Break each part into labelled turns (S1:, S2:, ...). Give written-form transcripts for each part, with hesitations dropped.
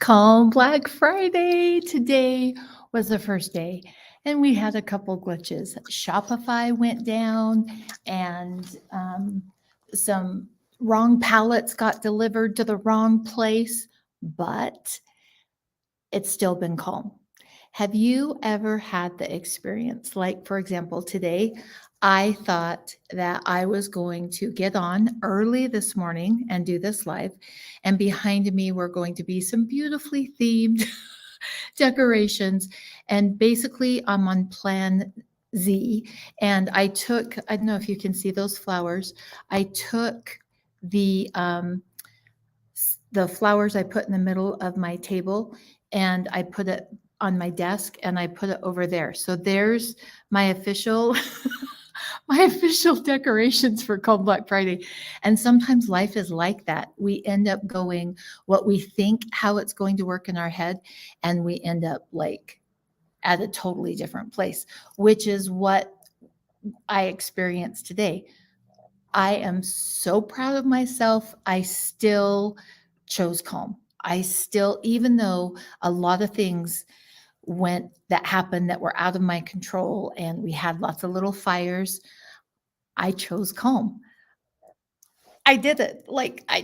S1: Calm Black Friday. Today was the first day, and we had a couple glitches. Shopify went down, and some wrong pallets got delivered to the wrong place, but it's still been calm. Have you ever had the experience? Like, for example, today, I thought that I was going to get on early this morning and do this live. And behind me were going to be some beautifully themed decorations. And basically, I'm on plan Z. And I don't know if you can see those flowers. I took the, the flowers I put in the middle of my table and I put it on my desk and I put it over there. So there's my official my official decorations for Cold Black Friday. And sometimes life is like that. We end up going what we think how it's going to work in our head, and we end up like at a totally different place, which is what I experienced today. I am so proud of myself. I still chose calm. I still, even though a lot of things went that happened that were out of my control and we had lots of little fires, I chose calm. I did it. Like, I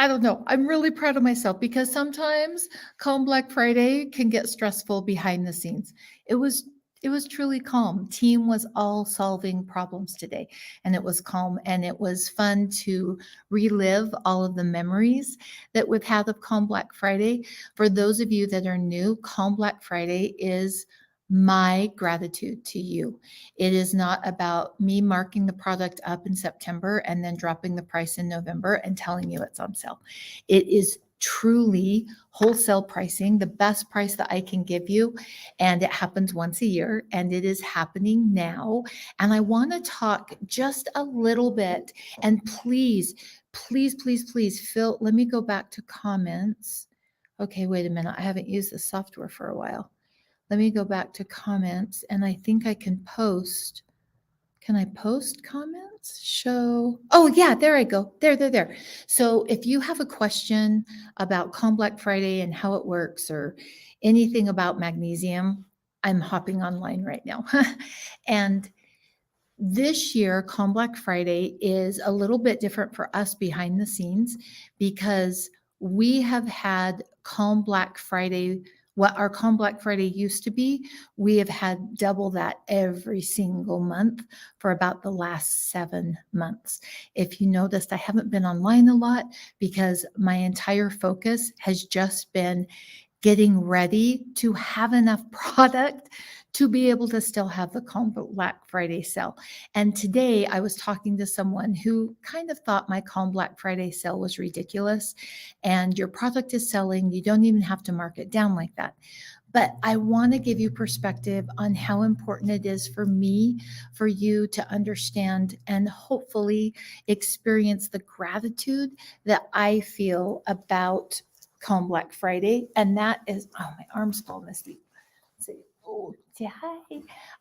S1: don't know. I'm really proud of myself because sometimes calm Black Friday can get stressful behind the scenes. It was it was truly calm. Team was all solving problems today, and it was calm, and it was fun to relive all of the memories that we've had of calm Black Friday. For those of you that are new, calm Black Friday is my gratitude to you. It is not about me marking the product up in September and then dropping the price in November and telling you it's on sale. It is truly wholesale pricing, the best price that I can give you. And it happens once a year, and it is happening now. And I want to talk just a little bit. And please, please, please, please, Phil, let me go back to comments. Okay, wait a minute. I haven't used this software for a while. Let me go back to comments, and I think I can post. Can I post comments? Show. Oh, yeah, there I go. There. So if you have a question about Calm Black Friday and how it works or anything about magnesium, I'm hopping online right now. And this year, Calm Black Friday is a little bit different for us behind the scenes because we have had Calm Black Friday. What our Calm Black Friday used to be, we have had double that every single month for about the last 7 months. If you noticed, I haven't been online a lot because my entire focus has just been getting ready to have enough product to be able to still have the Calm Black Friday sale. And today I was talking to someone who kind of thought my Calm Black Friday sale was ridiculous. And your product is selling, you don't even have to mark it down like that. But I want to give you perspective on how important it is for me, for you to understand and hopefully experience the gratitude that I feel about Calm Black Friday. And that is, oh, my arms fall misty. Say, oh, say hi.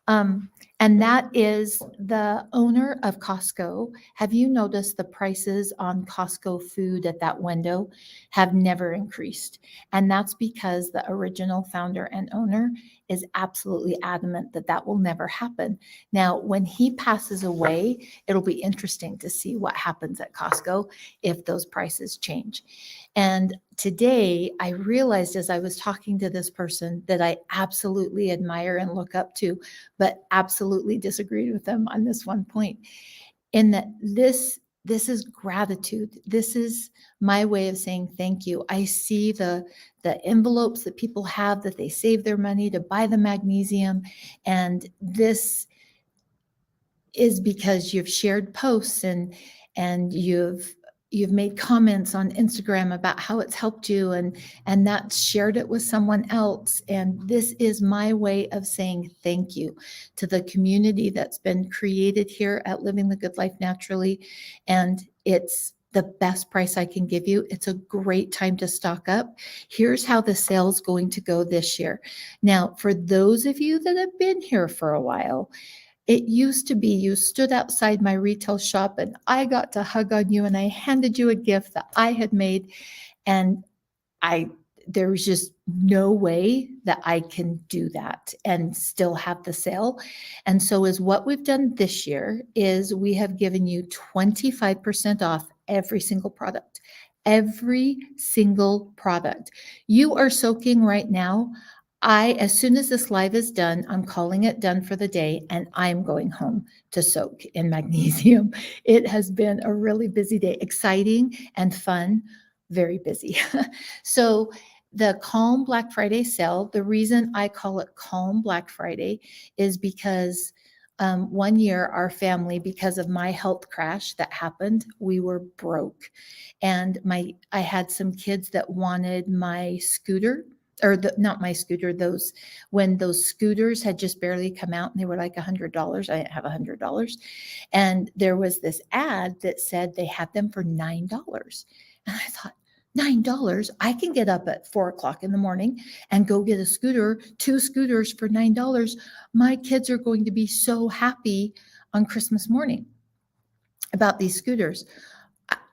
S1: And that is the owner of Costco. Have you noticed the prices on Costco food at that window have never increased? And that's because the original founder and owner is absolutely adamant that that will never happen. Now, when he passes away, it'll be interesting to see what happens at Costco if those prices change. And today I realized as I was talking to this person that I absolutely admire and look up to, but absolutely disagreed with them on this one point. In that this is gratitude. This is my way of saying thank you. I see the envelopes that people have that they save their money to buy the magnesium, and this is because you've shared posts and you've made comments on Instagram about how it's helped you and that shared it with someone else. And this is my way of saying thank you to the community that's been created here at Living the Good Life Naturally. And it's the best price I can give you. It's a great time to stock up. Here's how the sale's going to go this year. Now, for those of you that have been here for a while, it used to be you stood outside my retail shop and I got to hug on you and I handed you a gift that I had made. And I there was just no way that I can do that and still have the sale. And so is what we've done this year is we have given you 25% off every single product. Every single product. You are soaking right now. As soon as this live is done, I'm calling it done for the day and I'm going home to soak in magnesium. It has been a really busy day, exciting and fun, very busy. So the Calm Black Friday sale, the reason I call it Calm Black Friday is because one year our family, because of my health crash that happened, we were broke. And I had some kids that wanted my scooter, or not my scooter, when those scooters had just barely come out and they were like $100. I didn't have $100. And there was this ad that said they had them for $9. And I thought, $9, I can get up at 4 o'clock in the morning and go get a scooter, 2 scooters for $9. My kids are going to be so happy on Christmas morning about these scooters.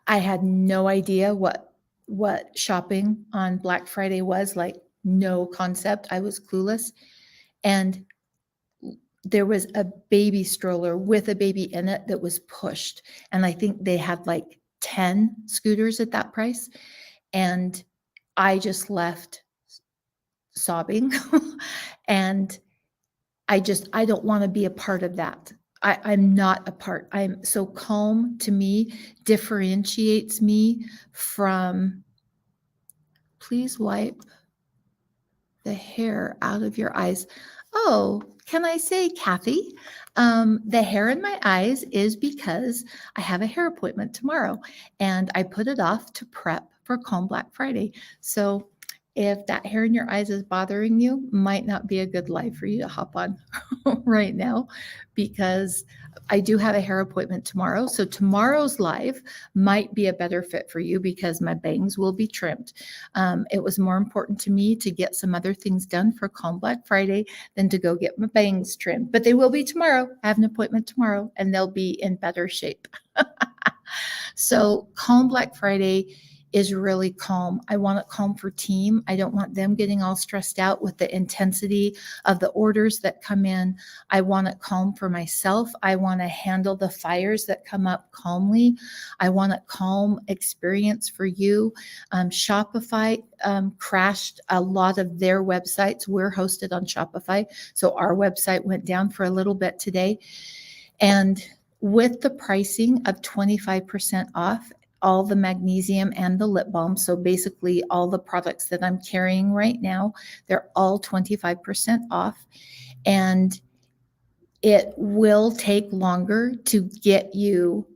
S1: I had no idea what shopping on Black Friday was, like no concept. I was clueless. And there was a baby stroller with a baby in it that was pushed. And I think they had like 10 scooters at that price. And I just left sobbing. And I don't want to be a part of that. I'm not a part. I'm so Calm to me differentiates me from, please wipe the hair out of your eyes. Oh, can I say, Kathy, the hair in my eyes is because I have a hair appointment tomorrow and I put it off to prep for Calm Black Friday. So if that hair in your eyes is bothering you, might not be a good live for you to hop on right now, because I do have a hair appointment tomorrow. So tomorrow's live might be a better fit for you because my bangs will be trimmed. It was more important to me to get some other things done for Calm Black Friday than to go get my bangs trimmed. But they will be tomorrow. I have an appointment tomorrow and they'll be in better shape. So Calm Black Friday is really calm. I want it calm for team. I don't want them getting all stressed out with the intensity of the orders that come in. I want it calm for myself. I want to handle the fires that come up calmly. I want a calm experience for you. Shopify crashed a lot of their websites. We're hosted on Shopify, so our website went down for a little bit today. And with the pricing of 25% off, all the magnesium and the lip balm. So basically all the products that I'm carrying right now, they're all 25% off. And it will take longer to get you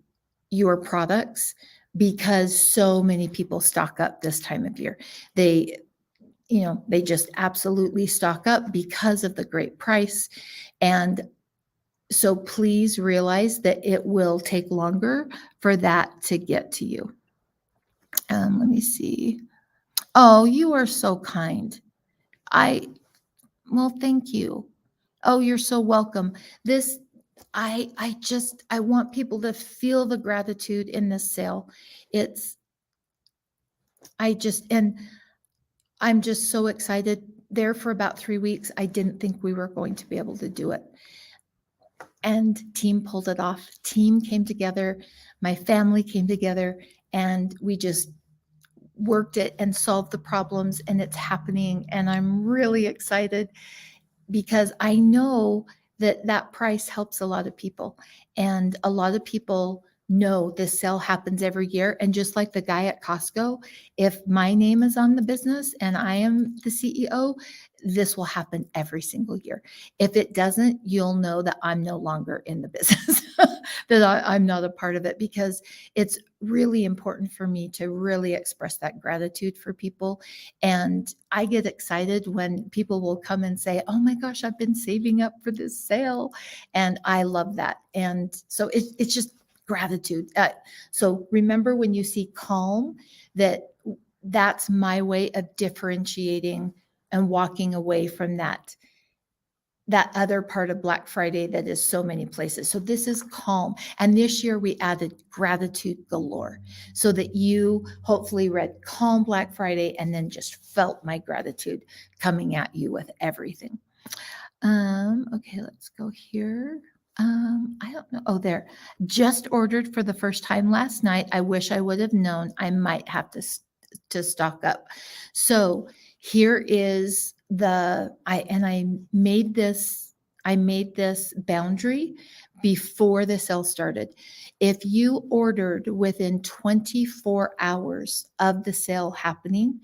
S1: your products because so many people stock up this time of year. They just absolutely stock up because of the great price. And so please realize that it will take longer for that to get to you. Let me see. Oh, you are so kind. Well, thank you. Oh, you're so welcome. I want people to feel the gratitude in this sale. And I'm just so excited. There for about 3 weeks, I didn't think we were going to be able to do it. And team pulled it off. Team came together. My family came together and we just worked it and solved the problems, and it's happening. And I'm really excited because I know that price helps a lot of people. And a lot of people know this sale happens every year. And just like the guy at Costco, if my name is on the business and I am the CEO, this will happen every single year. If it doesn't, you'll know that I'm no longer in the business, that I'm not a part of it, because it's really important for me to really express that gratitude for people. And I get excited when people will come and say, oh my gosh, I've been saving up for this sale. And I love that. And so it's just gratitude. So remember, when you see calm, that's my way of differentiating and walking away from that that other part of Black Friday that is so many places. So this is calm. And this year we added gratitude galore so that you hopefully read Calm Black Friday and then just felt my gratitude coming at you with everything. Okay, let's go here. I don't know. Oh, there. Just ordered for the first time last night. I wish I would have known. I might have to stock up. So here is I made this boundary before the sale started. If you ordered within 24 hours of the sale happening,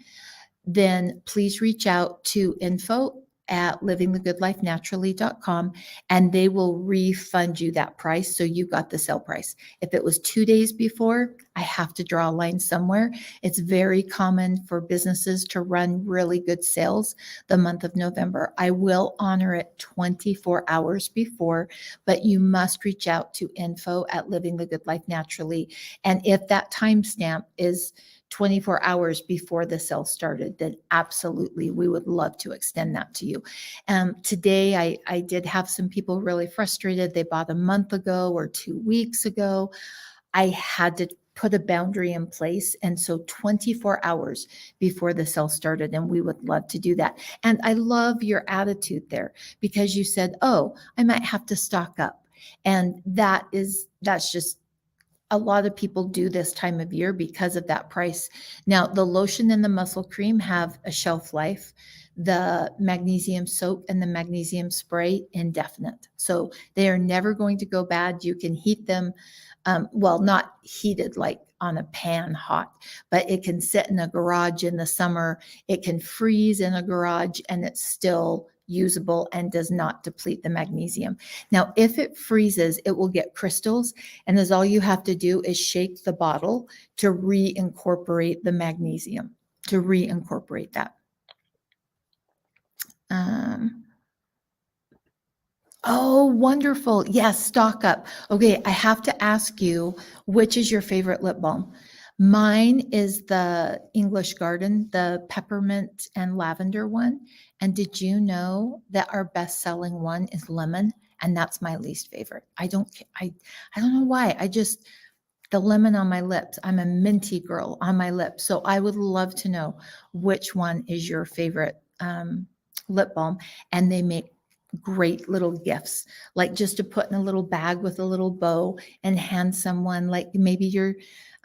S1: then please reach out to info@livingthegoodlifenaturally.com and they will refund you that price. So you got the sale price. If it was 2 days before, I have to draw a line somewhere. It's very common for businesses to run really good sales the month of November. I will honor it 24 hours before, but you must reach out to info@livingthegoodlifenaturally. And if that timestamp is 24 hours before the sale started, then absolutely, we would love to extend that to you. Today, I did have some people really frustrated. They bought a month ago or 2 weeks ago. I had to put a boundary in place. And so 24 hours before the sale started, and we would love to do that. And I love your attitude there because you said, oh, I might have to stock up. And that's just a lot of people do this time of year because of that price. Now, the lotion and the muscle cream have a shelf life. The magnesium soap and the magnesium spray, indefinite. So they are never going to go bad. You can heat them, well, not heated like on a pan hot, but it can sit in a garage in the summer. It can freeze in a garage and it's still usable and does not deplete the magnesium. Now, if it freezes, it will get crystals, and all you have to do is shake the bottle to reincorporate the magnesium, to reincorporate that. Oh, wonderful. Yes, stock up. Okay, I have to ask you, which is your favorite lip balm? Mine is the English Garden, the peppermint and lavender one. And did you know that our best-selling one is lemon? And that's my least favorite. I don't know why. The lemon on my lips. I'm a minty girl on my lips. So I would love to know which one is your favorite lip balm. And they make great little gifts, like just to put in a little bag with a little bow and hand someone, like maybe you're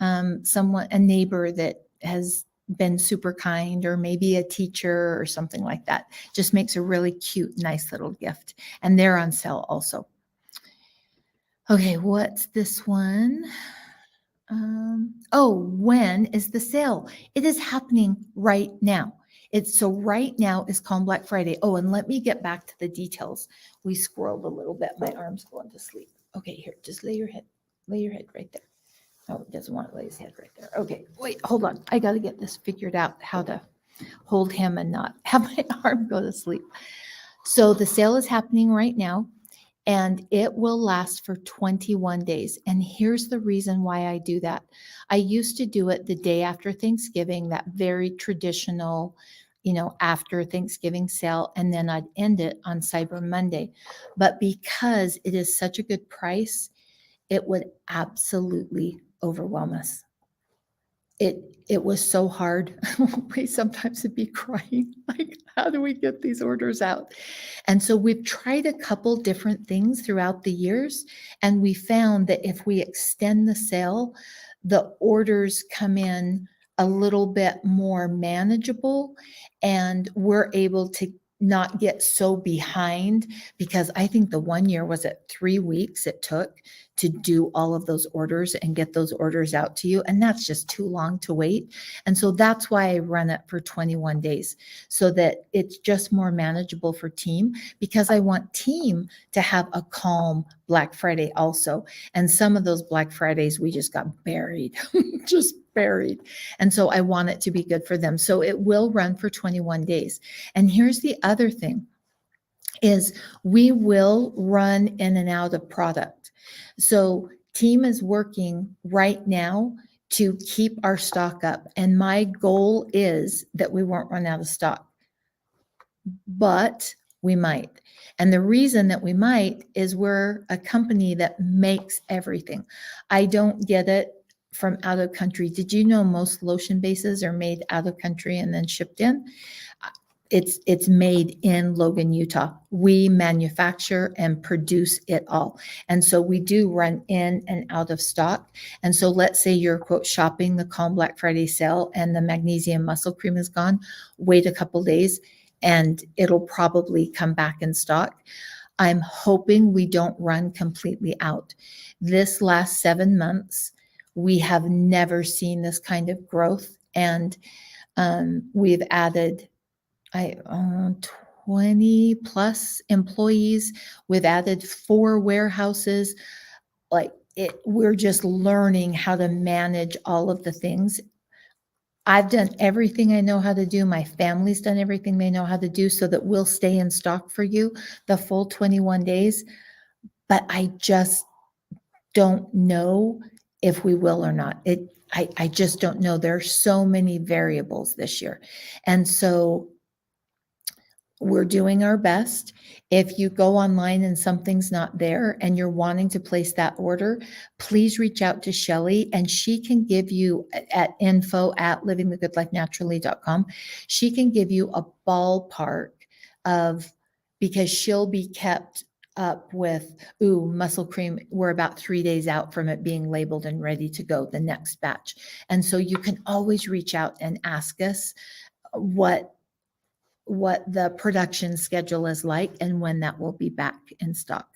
S1: a neighbor that has been super kind, or maybe a teacher or something like that. Just makes a really cute, nice little gift. And they're on sale also. Okay, what's this one? When is the sale? It is happening right now. So right now is Calm Black Friday. Oh, and let me get back to the details. We squirreled a little bit. My arm's going to sleep. Okay, here, just lay your head right there. Oh, it doesn't want to lay his head right there. Okay, wait, hold on. I got to get this figured out, how to hold him and not have my arm go to sleep. So the sale is happening right now, and it will last for 21 days. And here's the reason why I do that. I used to do it the day after Thanksgiving, that very traditional, after Thanksgiving sale, and then I'd end it on Cyber Monday. But because it is such a good price, it would absolutely overwhelm us. It was so hard. We sometimes would be crying, like, how do we get these orders out? And so we've tried a couple different things throughout the years, and we found that if we extend the sale, the orders come in a little bit more manageable, and we're able to not get so behind, because I think the one year was it 3 weeks it took to do all of those orders and get those orders out to you. And that's just too long to wait. And so that's why I run it for 21 days, so that it's just more manageable for team, because I want team to have a calm Black Friday also. And some of those Black Fridays, we just got buried, just buried. And so I want it to be good for them. So it will run for 21 days. And here's the other thing is we will run in and out of product. So team is working right now to keep our stock up. And my goal is that we won't run out of stock. But We might. And the reason that we might is we're a company that makes everything. I don't get it from out of country. Did you know most lotion bases are made out of country and then shipped in? It's made in Logan, Utah. We manufacture and produce it all. And so we do run in and out of stock. And so let's say you're quote shopping the Calm Black Friday sale and the magnesium muscle cream is gone. Wait a couple days and it'll probably come back in stock. I'm hoping we don't run completely out. This last 7 months, we have never seen this kind of growth. And we've added 20 plus employees. We've added 4 warehouses. We're just learning how to manage all of the things. I've done everything I know how to do. My family's done everything they know how to do so that we'll stay in stock for you the full 21 days. But I just don't know if we will or not. I just don't know. There are so many variables this year. And so we're doing our best. If you go online and something's not there and you're wanting to place that order, please reach out to Shelly and she can give you at info@livingthegoodlifenaturally.com. She can give you a ballpark of, because she'll be kept up with, muscle cream, we're about 3 days out from it being labeled and ready to go, the next batch. And so you can always reach out and ask us what the production schedule is like and when that will be back in stock.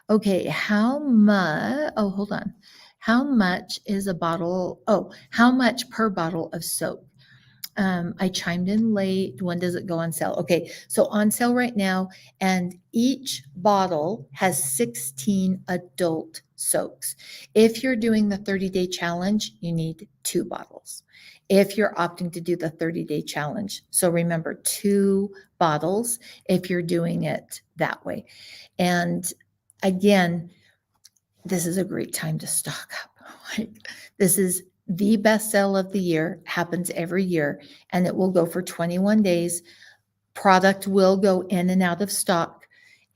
S1: Okay, how much is a bottle? How much per bottle of soap? I chimed in late. When does it go on sale? Okay, so on sale right now, and each bottle has 16 adult soaks. If you're doing the 30-day challenge, you need 2 bottles. If you're opting to do the 30-day challenge, so remember 2 bottles if you're doing it that way. And again, this is a great time to stock up. This is the best sale of the year, happens every year, and it will go for 21 days. Product will go in and out of stock,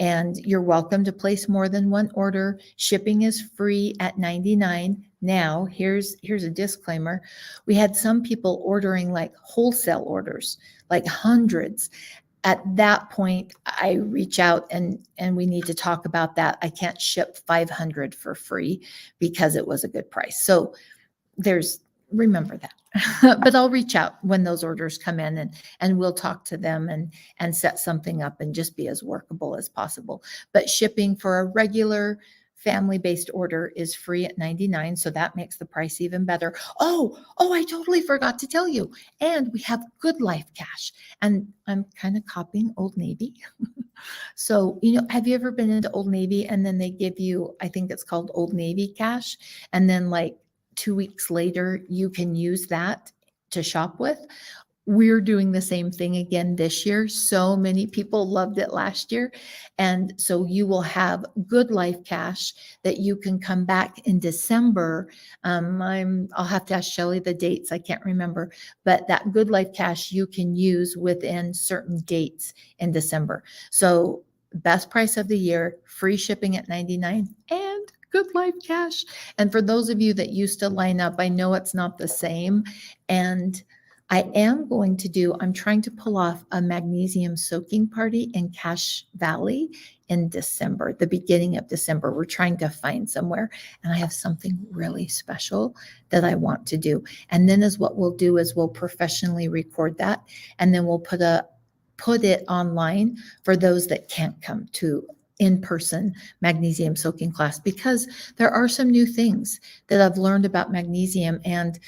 S1: and you're welcome to place more than one order. Shipping is free at $99. Now, here's a disclaimer. We had some people ordering like wholesale orders, like hundreds. At that point, I reach out and we need to talk about that. I can't ship 500 for free because it was a good price. So remember that. But I'll reach out when those orders come in and we'll talk to them and set something up and just be as workable as possible. But shipping for a regular family-based order is free at $99. So that makes the price even better. Oh, I totally forgot to tell you. And we have Good Life Cash. And I'm kind of copying Old Navy. So, have you ever been into Old Navy and then they give you, I think it's called Old Navy Cash. And then like 2 weeks later, you can use that to shop with. We're doing the same thing again this year. So many people loved it last year. And so you will have Good Life Cash that you can come back in December. I'll have to ask Shelly the dates. I can't remember, but that Good Life Cash you can use within certain dates in December. So best price of the year, free shipping at $99 and Good Life Cash. And for those of you that used to line up, I know it's not the same. And I'm trying to pull off a magnesium soaking party in Cache Valley in December, the beginning of December. We're trying to find somewhere, and I have something really special that I want to do. And then what we'll do is we'll professionally record that, and then we'll put it online for those that can't come to in-person magnesium soaking class, because there are some new things that I've learned about magnesium, and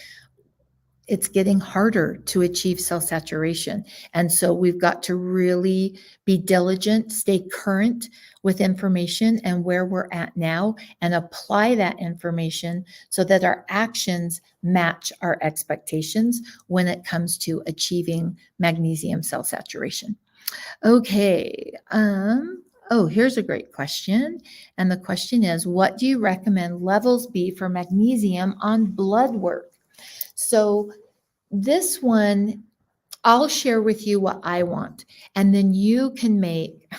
S1: it's getting harder to achieve cell saturation. And so we've got to really be diligent, stay current with information and where we're at now, and apply that information so that our actions match our expectations when it comes to achieving magnesium cell saturation. Okay. Here's a great question. And the question is, what do you recommend levels be for magnesium on blood work? So this one, I'll share with you what I want, and then you can make.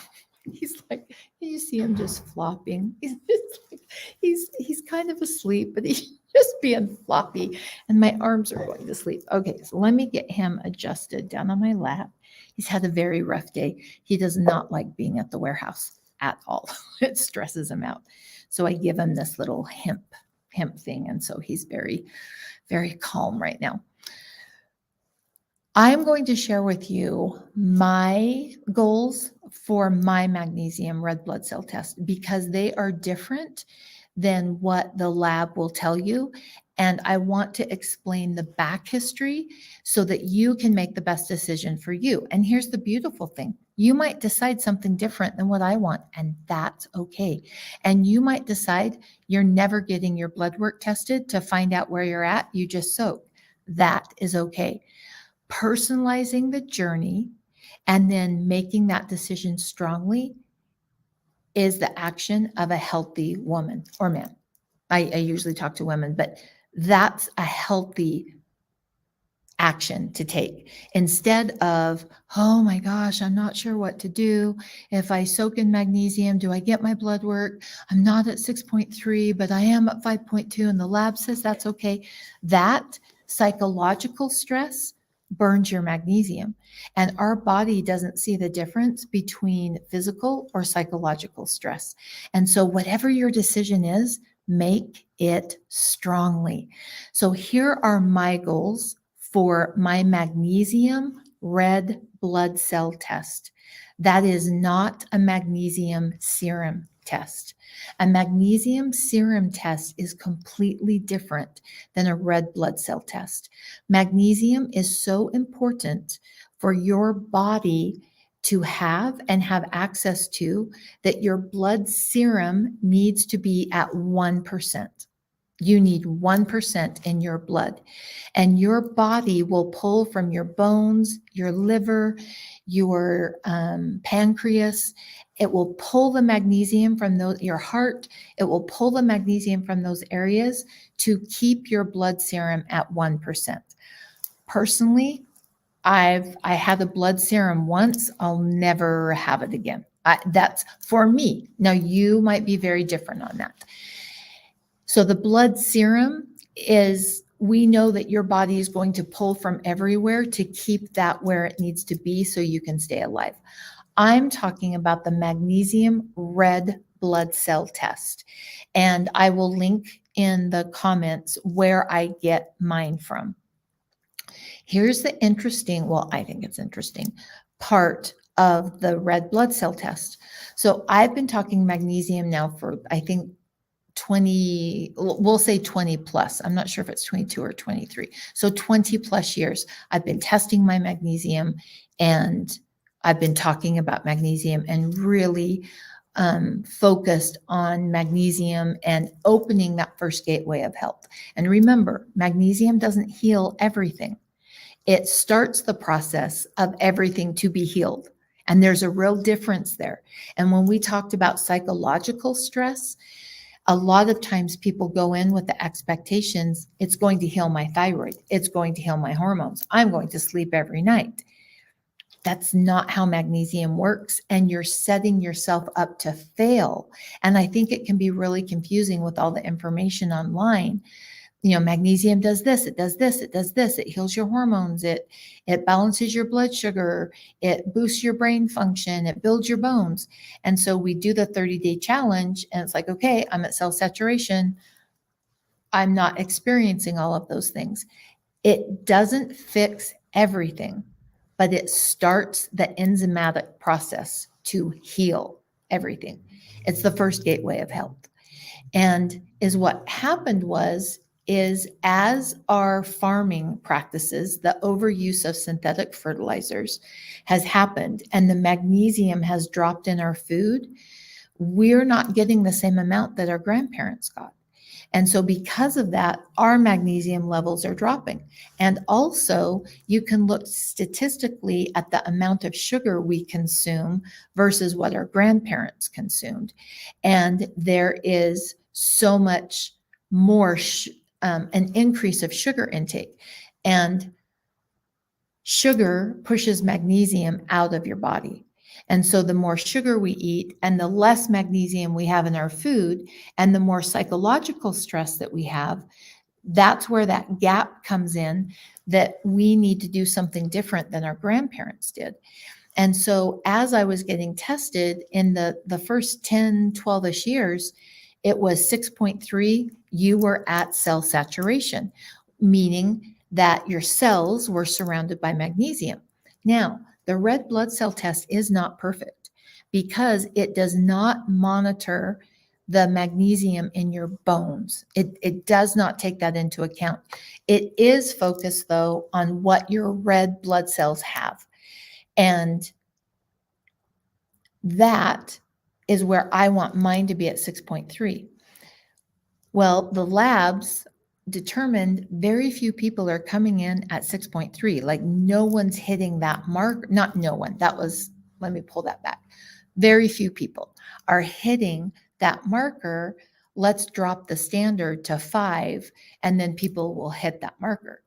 S1: He's like, you see him just flopping. He's just like, he's kind of asleep, but he's just being floppy, and my arms are going to sleep. Okay, so let me get him adjusted down on my lap. He's had a very rough day. He does not like being at the warehouse at all. It stresses him out. So I give him this little hemp thing, and so he's very, very calm right now. I'm going to share with you my goals for my magnesium red blood cell test because they are different than what the lab will tell you. And I want to explain the back history so that you can make the best decision for you. And here's the beautiful thing. You might decide something different than what I want, and that's okay. And you might decide you're never getting your blood work tested to find out where you're at. You just soak. That is okay. Personalizing the journey and then making that decision strongly is the action of a healthy woman or man. I usually talk to women, but that's a healthy action to take instead of, oh my gosh, I'm not sure what to do. If I soak in magnesium, do I get my blood work? I'm not at 6.3, but I am at 5.2 and the lab says that's okay. That psychological stress burns your magnesium, and our body doesn't see the difference between physical or psychological stress. And so whatever your decision is, make it strongly. So here are my goals for my magnesium red blood cell test. That is not a magnesium serum test. A magnesium serum test is completely different than a red blood cell test. Magnesium is so important for your body to have and have access to that your blood serum needs to be at 1%. You need 1% in your blood, and your body will pull from your bones, your liver, your pancreas. It will pull the magnesium from your heart. It will pull the magnesium from those areas to keep your blood serum at 1%. Personally, I had a blood serum once. I'll never have it again. That's for me. Now, you might be very different on that. So the blood serum is, we know that your body is going to pull from everywhere to keep that where it needs to be so you can stay alive. I'm talking about the magnesium red blood cell test. And I will link in the comments where I get mine from. Here's the interesting, well, I think it's interesting, part of the red blood cell test. So I've been talking magnesium now for, I think, 20, we'll say 20 plus. I'm not sure if it's 22 or 23. So 20 plus years, I've been testing my magnesium, and I've been talking about magnesium and really focused on magnesium and opening that first gateway of health. And remember, magnesium doesn't heal everything. It starts the process of everything to be healed. And there's a real difference there. And when we talked about psychological stress, a lot of times people go in with the expectations, it's going to heal my thyroid. It's going to heal my hormones. I'm going to sleep every night. That's not how magnesium works. And you're setting yourself up to fail. And I think it can be really confusing with all the information online. You know, magnesium does this, it does this, it does this, it heals your hormones, it balances your blood sugar, it boosts your brain function, it builds your bones. And so we do the 30-day challenge, and it's like, okay, I'm at cell saturation. I'm not experiencing all of those things. It doesn't fix everything, but it starts the enzymatic process to heal everything. It's the first gateway of health. And what happened is as our farming practices, the overuse of synthetic fertilizers has happened and the magnesium has dropped in our food, we're not getting the same amount that our grandparents got. And so because of that, our magnesium levels are dropping. And also, you can look statistically at the amount of sugar we consume versus what our grandparents consumed. And there is so much more an increase of sugar intake. And Sugar pushes magnesium out of your body. And so the more sugar we eat and the less magnesium we have in our food and the more psychological stress that we have, that's where that gap comes in, that we need to do something different than our grandparents did. And so as I was getting tested in the first 10, 12-ish years, it was 6.3, you were at cell saturation, meaning that your cells were surrounded by magnesium. Now, the red blood cell test is not perfect because it does not monitor the magnesium in your bones. It does not take that into account. It is focused, though, on what your red blood cells have. And that is where I want mine to be at 6.3. Well, the labs determined very few people are coming in at 6.3. Like no one's hitting that mark. Not no one. That was, let me pull that back. Very few people are hitting that marker. Let's drop the standard to 5, and then people will hit that marker.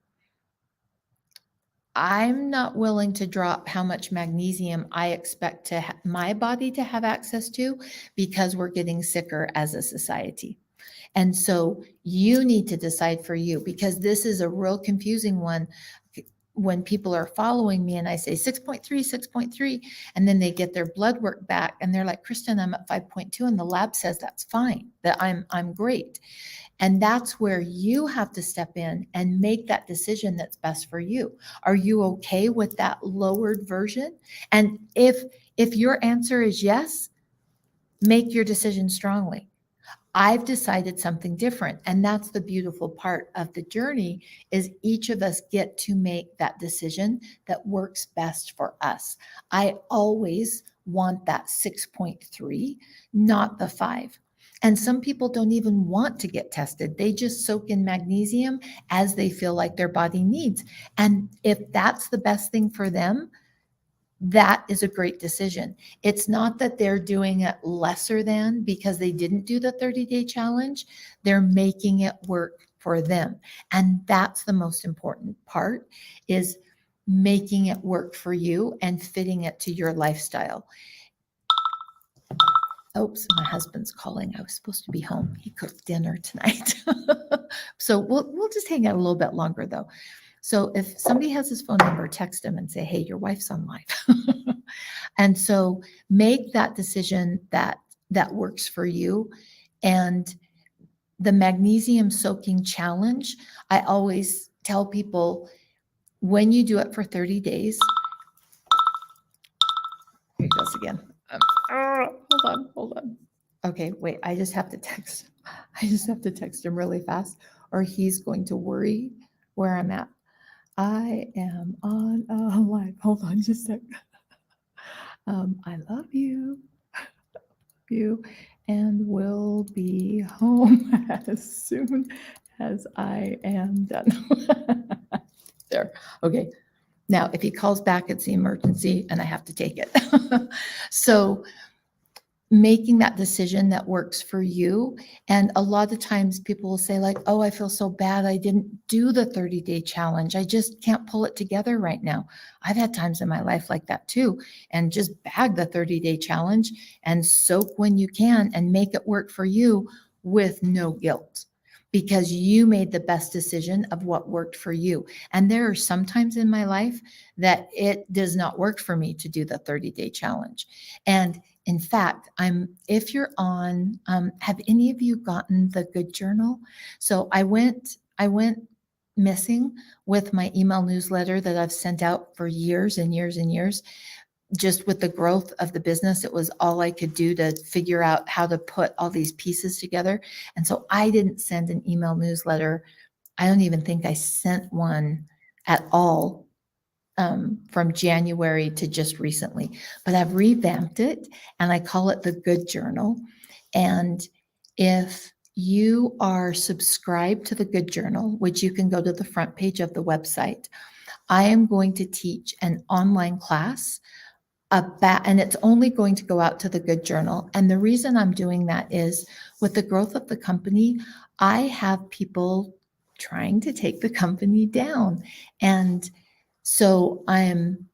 S1: I'm not willing to drop how much magnesium I expect to my body to have access to because we're getting sicker as a society. And so you need to decide for you, because this is a real confusing one. When people are following me and I say 6.3, 6.3, and then they get their blood work back and they're like, Kristen, I'm at 5.2 and the lab says that's fine, that I'm great. And that's where you have to step in and make that decision that's best for you. Are you okay with that lowered version? And if your answer is yes, make your decision strongly. I've decided something different. And that's the beautiful part of the journey, is each of us get to make that decision that works best for us. I always want that 6.3, not the 5. And some people don't even want to get tested. They just soak in magnesium as they feel like their body needs. And if that's the best thing for them, that is a great decision. It's not that they're doing it lesser than because they didn't do the 30-day challenge. They're making it work for them. And that's the most important part, is making it work for you and fitting it to your lifestyle. Oops, my husband's calling. I was supposed to be home. He cooked dinner tonight. So we'll just hang out a little bit longer though. So if somebody has his phone number, text him and say, hey, your wife's on live. And so make that decision that works for you. And the magnesium soaking challenge, I always tell people, when you do it for 30 days, here it goes again. Hold on. Okay, wait, I just have to text him really fast, or he's going to worry where I'm at. I am on a live. Hold on just a sec. I love you. And will be home as soon as I am done. There. Okay. Now, if he calls back, it's the emergency and I have to take it. So making that decision that works for you. And a lot of times people will say like, oh, I feel so bad. I didn't do the 30-day challenge. I just can't pull it together right now. I've had times in my life like that too, and just bag the 30-day challenge and soak when you can and make it work for you with no guilt, because you made the best decision of what worked for you. And there are some times in my life that it does not work for me to do the 30-day challenge. And in fact, if you're on, have any of you gotten the Good Journal? So I went missing with my email newsletter that I've sent out for years and years and years. Just with the growth of the business, it was all I could do to figure out how to put all these pieces together. And so I didn't send an email newsletter. I don't even think I sent one at all from January to just recently, but I've revamped it and I call it the Good Journal. And if you are subscribed to the Good Journal, which you can go to the front page of the website, I am going to teach an online class about, and it's only going to go out to the Good Journal. And the reason I'm doing that is, with the growth of the company, I have people trying to take the company down. And So I'm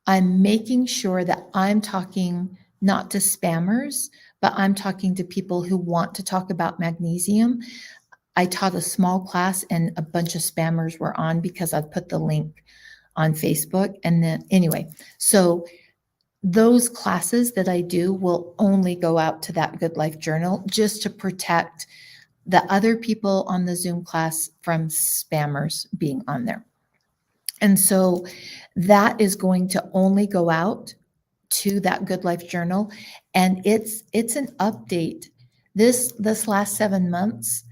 S1: making sure that I'm talking not to spammers, but I'm talking to people who want to talk about magnesium. I taught a small class and a bunch of spammers were on because I put the link on Facebook. And then anyway, so those classes that I do will only go out to that Good Life Journal just to protect the other people on the Zoom class from spammers being on there. And so that is going to only go out to that Good Life Journal. And it's an update. This last 7 months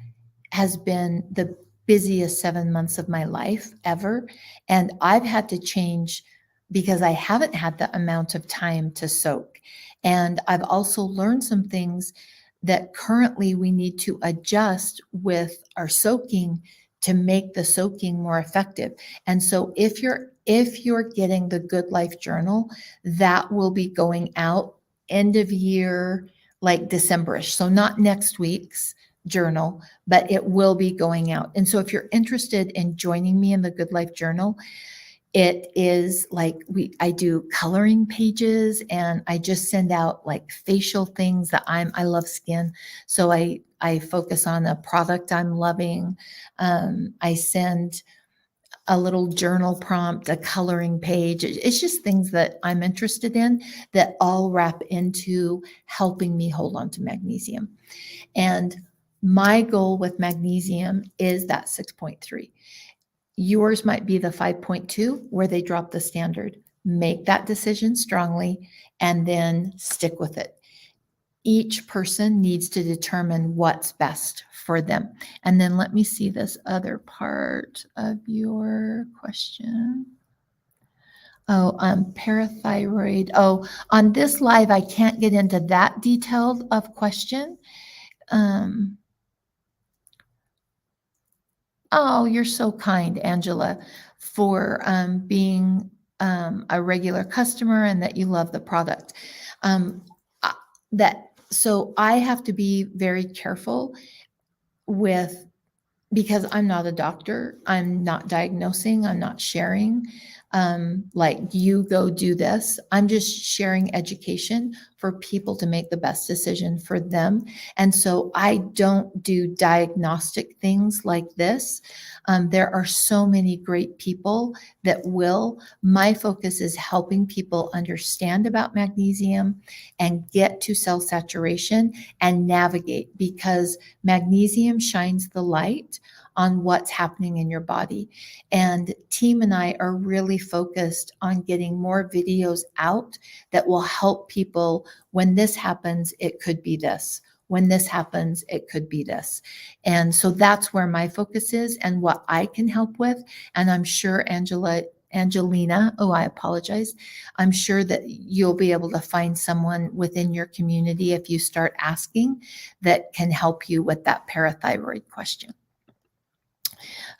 S1: has been the busiest 7 months of my life ever. And I've had to change because I haven't had the amount of time to soak. And I've also learned some things that currently we need to adjust with our soaking to make the soaking more effective. And so if you're getting the Good Life Journal, that will be going out end of year, like Decemberish. So not next week's journal, but it will be going out. And so if you're interested in joining me in the Good Life Journal, it is like I do coloring pages and I just send out like facial things that I love skin. So I focus on a product I'm loving. I send a little journal prompt, a coloring page. It's just things that I'm interested in that all wrap into helping me hold on to magnesium. And my goal with magnesium is that 6.3. Yours might be the 5.2 where they drop the standard. Make that decision strongly and then stick with it. Each person needs to determine what's best for them. And then let me see this other part of your question. Oh, parathyroid. Oh, on this live, I can't get into that detailed of question. Oh, you're so kind, Angela, for being a regular customer and that you love the product. So I have to be very careful with, because I'm not a doctor, I'm not diagnosing, I'm not sharing. Like you go do this. I'm just sharing education for people to make the best decision for them. And so I don't do diagnostic things like this. There are so many great people that will. My focus is helping people understand about magnesium and get to cell saturation and navigate, because magnesium shines the light on what's happening in your body. And team and I are really focused on getting more videos out that will help people. When this happens, it could be this. When this happens, it could be this. And so that's where my focus is and what I can help with. And I'm sure Angelina, oh, I apologize. I'm sure that you'll be able to find someone within your community if you start asking that can help you with that parathyroid question.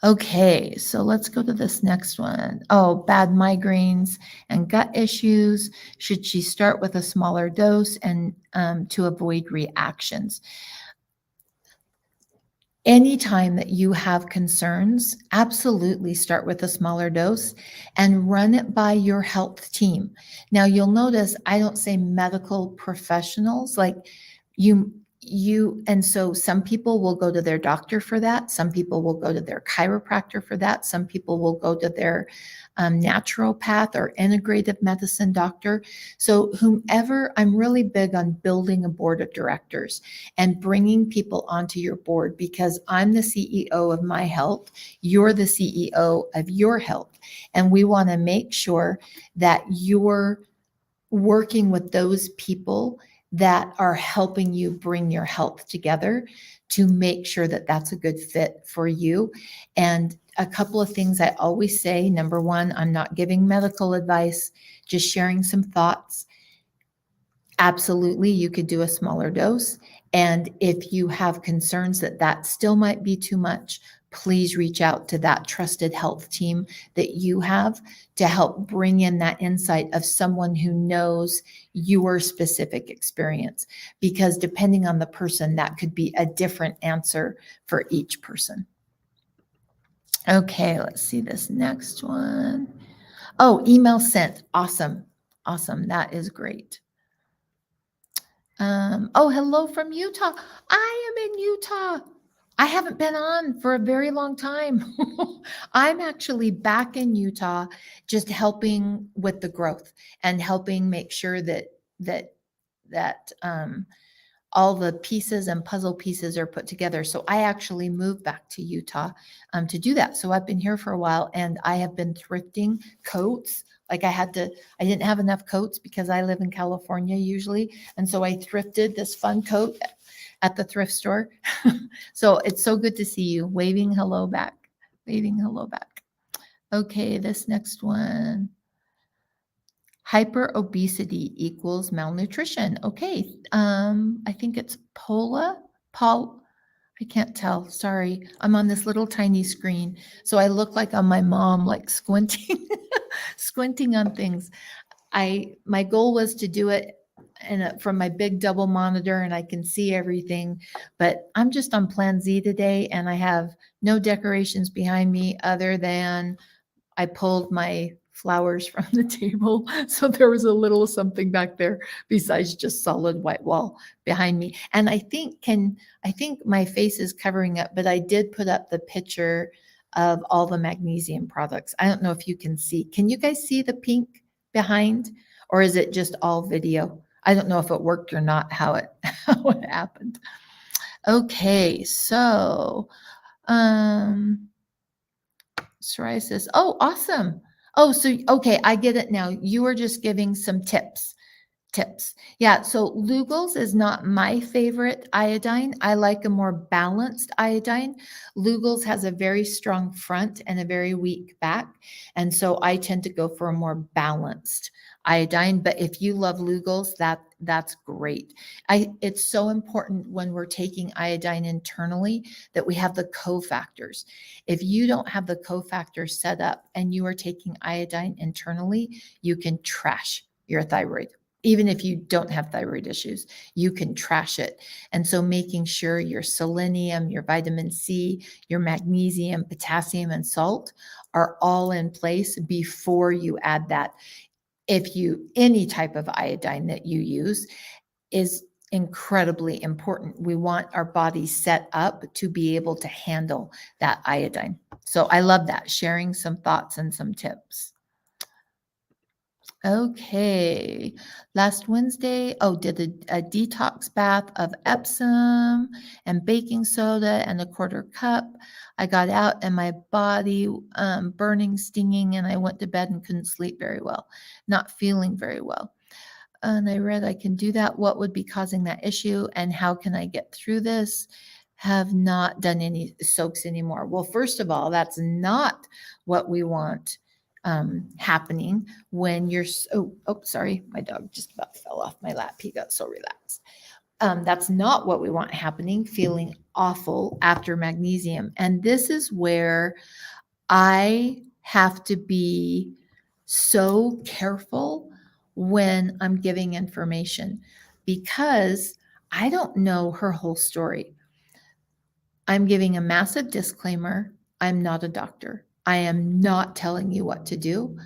S1: Okay, so let's go to this next one. Oh, bad migraines and gut issues. Should she start with a smaller dose and to avoid reactions? Anytime that you have concerns, absolutely start with a smaller dose and run it by your health team. Now, you'll notice I don't say medical professionals, like you, and so some people will go to their doctor for that. Some people will go to their chiropractor for that. Some people will go to their naturopath or integrative medicine doctor. So whomever, I'm really big on building a board of directors and bringing people onto your board, because I'm the CEO of my health. You're the CEO of your health. And we want to make sure that you're working with those people that are helping you bring your health together to make sure that that's a good fit for you. And a couple of things I always say. Number one, I'm not giving medical advice, just sharing some thoughts. Absolutely, you could do a smaller dose. And if you have concerns that that still might be too much, please reach out to that trusted health team that you have to help bring in that insight of someone who knows your specific experience. Because depending on the person, that could be a different answer for each person. Okay, let's see this next one. Oh, email sent. Awesome. Awesome. That is great. Oh, hello from Utah. I am in Utah. I haven't been on for a very long time. I'm actually back in Utah, just helping with the growth and helping make sure that all the pieces and puzzle pieces are put together. So I actually moved back to Utah to do that. So I've been here for a while, and I have been thrifting coats. Like I didn't have enough coats because I live in California usually. And so I thrifted this fun coat at the thrift store. So it's so good to see you. Waving hello back. Waving hello back. Okay, this next one. Hyper obesity equals malnutrition. Okay. I think it's Paul. I can't tell. Sorry. I'm on this little tiny screen. So I look like I'm my mom, like squinting, squinting on things. My goal was to do it from my big double monitor and I can see everything, but I'm just on Plan Z today and I have no decorations behind me other than I pulled my flowers from the table. So there was a little something back there besides just solid white wall behind me. And I think my face is covering up, but I did put up the picture of all the magnesium products. I don't know if you can see. Can you guys see the pink behind, or is it just all video? I don't know if it worked or not, how it how it happened. Okay, so psoriasis. Oh, awesome. Oh, so okay, I get it now. You were just giving some tips. Tips. Yeah, so Lugol's is not my favorite iodine. I like a more balanced iodine. Lugol's has a very strong front and a very weak back, and so I tend to go for a more balanced iodine. But if you love Lugol's, that's great. It's so important when we're taking iodine internally that we have the cofactors. If you don't have the cofactors set up and you are taking iodine internally, you can trash your thyroid. Even if you don't have thyroid issues, you can trash it. And so making sure your selenium, your vitamin C, your magnesium, potassium, and salt are all in place before you add that. Any type of iodine that you use is incredibly important. We want our body set up to be able to handle that iodine. So I love that, sharing some thoughts and some tips. Okay. Last Wednesday, did a detox bath of Epsom and baking soda and a quarter cup. I got out and my body burning, stinging, and I went to bed and couldn't sleep very well, not feeling very well. And I read I can do that. What would be causing that issue and how can I get through this? Have not done any soaks anymore. Well, first of all, that's not what we want happening when you're sorry, my dog just about fell off my lap. He got so relaxed. That's not what we want happening, feeling awful after magnesium. And this is where I have to be so careful when I'm giving information because I don't know her whole story. I'm giving a massive disclaimer. I'm not a doctor. I am not telling you what to do.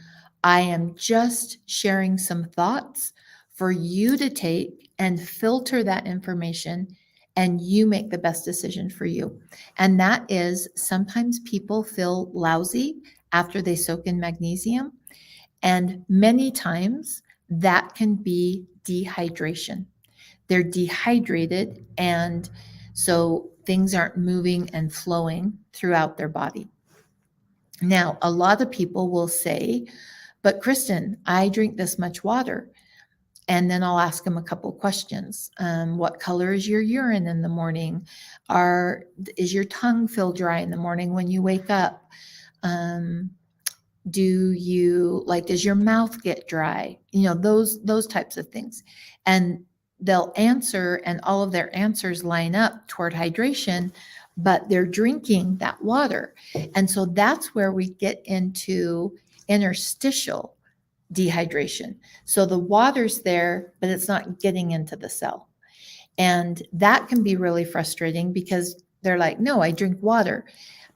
S1: I am just sharing some thoughts for you to take and filter that information, and you make the best decision for you. And that is sometimes people feel lousy after they soak in magnesium. And many times that can be dehydration. They're dehydrated, and so things aren't moving and flowing throughout their body. Now, a lot of people will say, but Kristen, I drink this much water. And then I'll ask them a couple questions. What color is your urine in the morning? Is your tongue feel dry in the morning when you wake up? Does your mouth get dry? Those types of things. And they'll answer, and all of their answers line up toward hydration, but they're drinking that water. And so that's where we get into interstitial dehydration. So the water's there, but it's not getting into the cell. And that can be really frustrating because they're like, no, I drink water.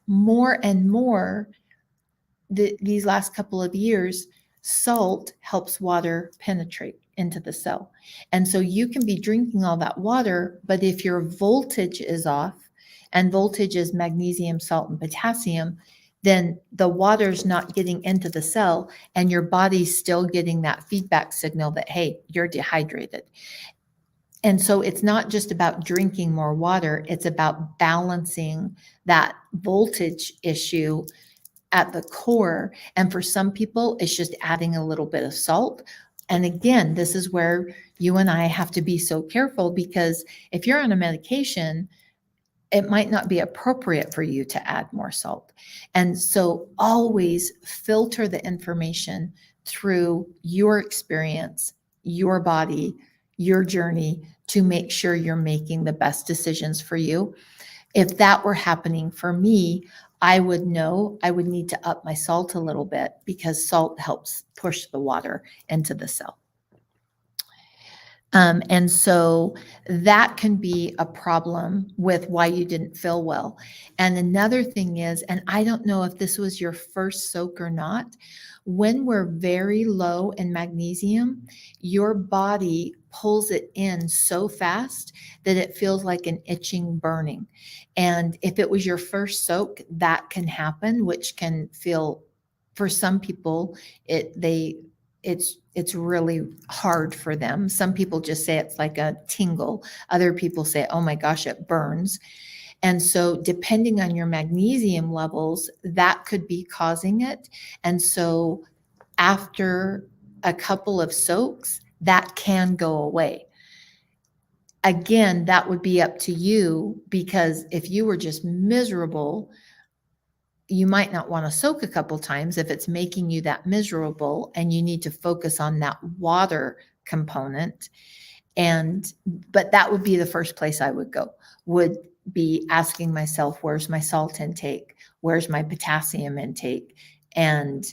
S1: More and more, these last couple of years, Salt helps water penetrate into the cell. And so you can be drinking all that water, but if your voltage is off, and voltage is magnesium, salt, and potassium, then the water's not getting into the cell and your body's still getting that feedback signal that, hey, you're dehydrated. And so it's not just about drinking more water, it's about balancing that voltage issue at the core. And for some people, it's just adding a little bit of salt. And again, this is where you and I have to be so careful, because if you're on a medication, it might not be appropriate for you to add more salt. And so always filter the information through your experience, your body, your journey, to make sure you're making the best decisions for you. If that were happening for me, I would know I would need to up my salt a little bit, because salt helps push the water into the cell. And so that can be a problem with why you didn't feel well. And another thing is, and I don't know if this was your first soak or not, when we're very low in magnesium, your body pulls it in so fast that it feels like an itching burning. And if it was your first soak, that can happen, which can feel, for some people, it's really hard for them. Some people just say it's like a tingle. Other people say, oh my gosh, it burns. And so depending on your magnesium levels, that could be causing it. And so after a couple of soaks, that can go away. Again, that would be up to you, because if you were just miserable, you might not want to soak a couple times if it's making you that miserable, and you need to focus on that water component. But that would be the first place I would go, would be asking myself, where's my salt intake? Where's my potassium intake? And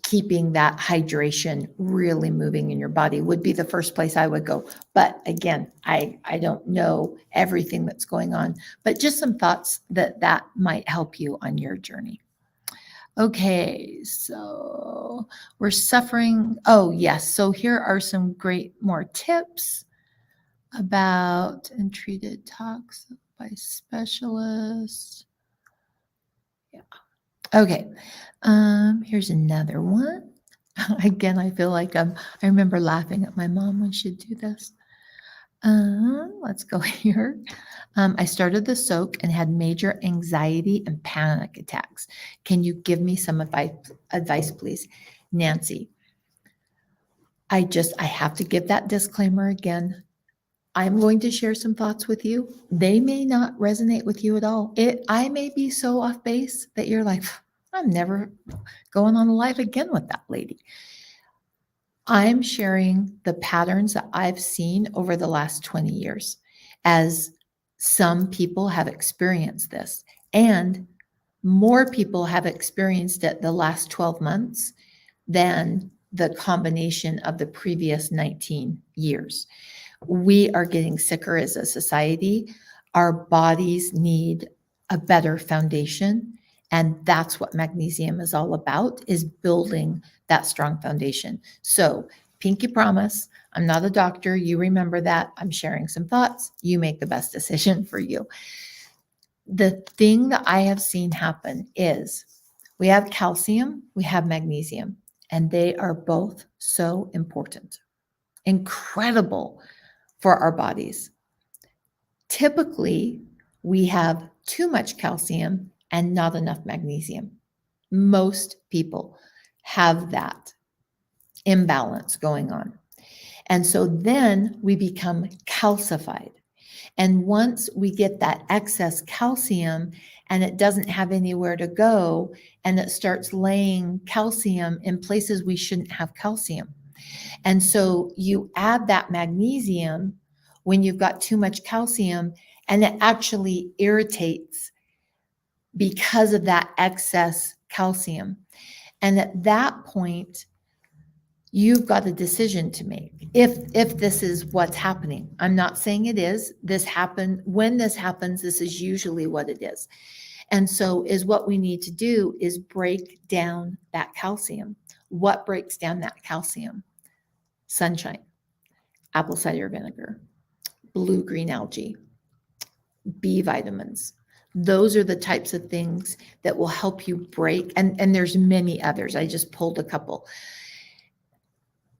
S1: keeping that hydration really moving in your body would be the first place I would go. But again, I don't know everything that's going on, but just some thoughts that might help you on your journey. Okay, so we're suffering. Oh, yes. So here are some great more tips about untreated talks by specialists. Yeah. Okay. Here's another one. Again, I feel like I remember laughing at my mom when she'd do this. Let's go here. I started the soak and had major anxiety and panic attacks. Can you give me some advice, please? Nancy, I have to give that disclaimer again. I'm going to share some thoughts with you. They may not resonate with you at all. I may be so off base that you're like, I'm never going on a live again with that lady. I'm sharing the patterns that I've seen over the last 20 years, as some people have experienced this, and more people have experienced it the last 12 months than the combination of the previous 19 years. We are getting sicker as a society. Our bodies need a better foundation. And that's what magnesium is all about, is building that strong foundation. So pinky promise, I'm not a doctor. You remember that. I'm sharing some thoughts. You make the best decision for you. The thing that I have seen happen is we have calcium, we have magnesium, and they are both so important, incredible for our bodies. Typically, we have too much calcium and not enough magnesium. Most people have that imbalance going on. And so then we become calcified. And once we get that excess calcium and it doesn't have anywhere to go, and it starts laying calcium in places we shouldn't have calcium. And so you add that magnesium when you've got too much calcium, and it actually irritates because of that excess calcium. And at that point, you've got a decision to make. If this is what's happening, I'm not saying it is. This happened. When this happens, this is usually what it is. And so is what we need to do is break down that calcium. What breaks down that calcium? Sunshine, apple cider vinegar, blue-green algae, B vitamins. Those are the types of things that will help you break. And there's many others. I just pulled a couple.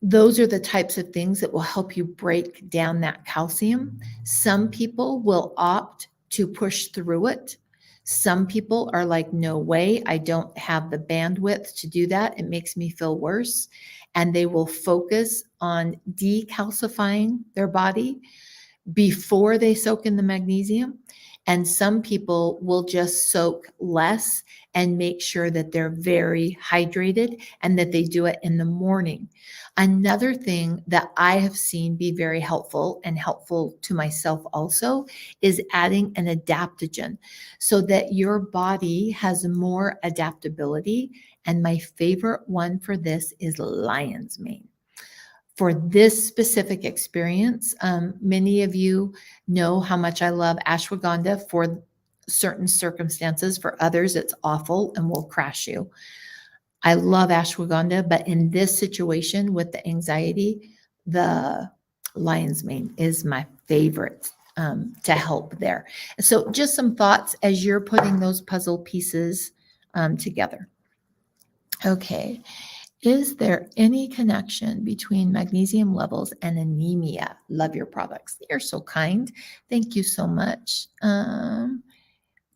S1: Those are the types of things that will help you break down that calcium. Some people will opt to push through it. Some people are like, no way, I don't have the bandwidth to do that. It makes me feel worse. And they will focus on decalcifying their body before they soak in the magnesium. And some people will just soak less and make sure that they're very hydrated and that they do it in the morning. Another thing that I have seen be very helpful and helpful to myself also is adding an adaptogen so that your body has more adaptability. And my favorite one for this is lion's mane. For this specific experience, many of you know how much I love ashwagandha for certain circumstances. For others, it's awful and will crash you. I love ashwagandha, but in this situation with the anxiety, the lion's mane is my favorite to help there. So just some thoughts as you're putting those puzzle pieces together. Okay. Is there any connection between magnesium levels and anemia? Love your products. You're so kind. Thank you so much.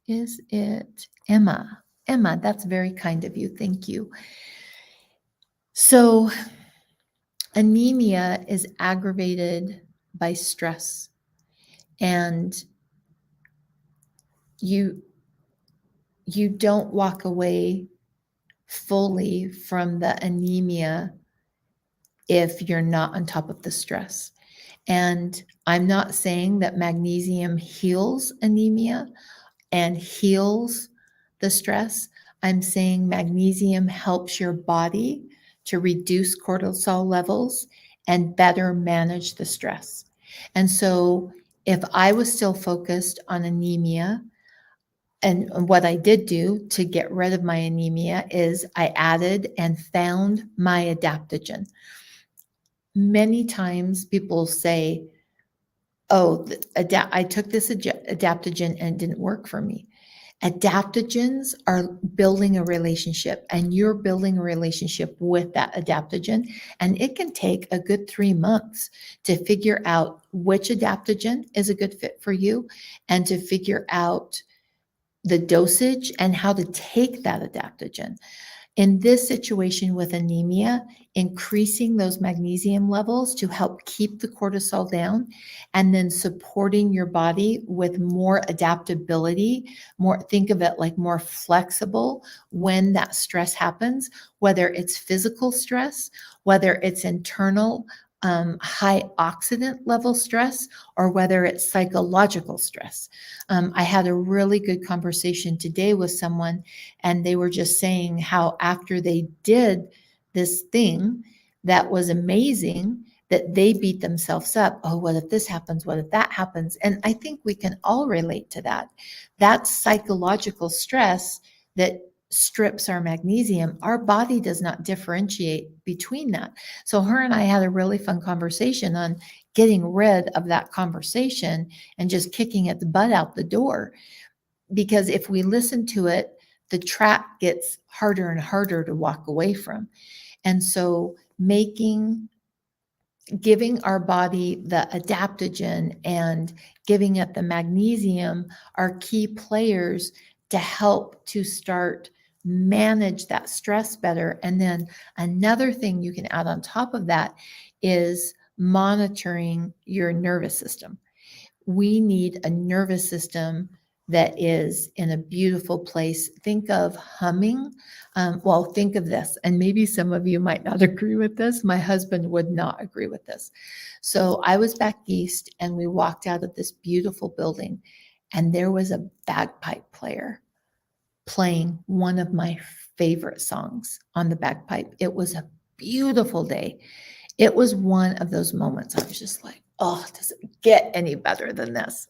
S1: Is it Emma? Emma, that's very kind of you. Thank you. So anemia is aggravated by stress, and you don't walk away fully from the anemia if you're not on top of the stress. And I'm not saying that magnesium heals anemia and heals the stress. I'm saying magnesium helps your body to reduce cortisol levels and better manage the stress. And so if I was still focused on anemia, and what I did do to get rid of my anemia is I added and found my adaptogen. Many times people say, oh, I took this adaptogen and it didn't work for me. Adaptogens are building a relationship, and you're building a relationship with that adaptogen. And it can take a good 3 months to figure out which adaptogen is a good fit for you and to figure out the dosage and how to take that adaptogen. In this situation with anemia, increasing those magnesium levels to help keep the cortisol down, and then supporting your body with more adaptability, think of it like more flexible when that stress happens, whether it's physical stress, whether it's internal high oxidant level stress, or whether it's psychological stress. I had a really good conversation today with someone, and they were just saying how after they did this thing that was amazing, that they beat themselves up. Oh, what if this happens? What if that happens? And I think we can all relate to that. That's psychological stress that strips our magnesium. Our body does not differentiate between that. So her and I had a really fun conversation on getting rid of that conversation and just kicking its butt out the door. Because if we listen to it, the trap gets harder and harder to walk away from. And so giving our body the adaptogen and giving it the magnesium are key players to help to start manage that stress better. And then another thing you can add on top of that is monitoring your nervous system. We need a nervous system that is in a beautiful place. Think of humming. Think of this, and maybe some of you might not agree with this. My husband would not agree with this. So I was back east, and we walked out of this beautiful building, and there was a bagpipe player playing one of my favorite songs on the bagpipe. It was a beautiful day. It was one of those moments I was just like, oh, does it get any better than this?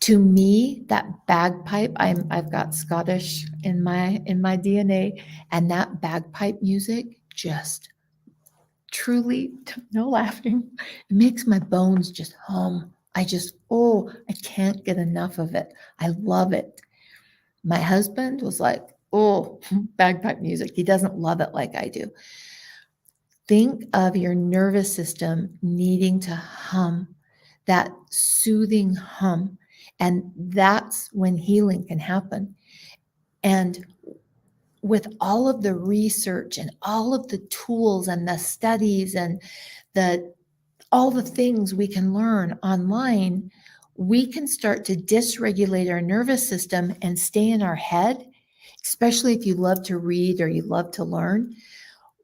S1: To me, that bagpipe, I've got Scottish in my DNA, and that bagpipe music just truly, no laughing, it makes my bones just hum. Oh, I can't get enough of it. I love it. My husband was like, oh, bagpipe music. He doesn't love it like I do. Think of your nervous system needing to hum, that soothing hum. And that's when healing can happen. And with all of the research and all of the tools and the studies and the all the things we can learn online, we can start to dysregulate our nervous system and stay in our head, especially if you love to read or you love to learn.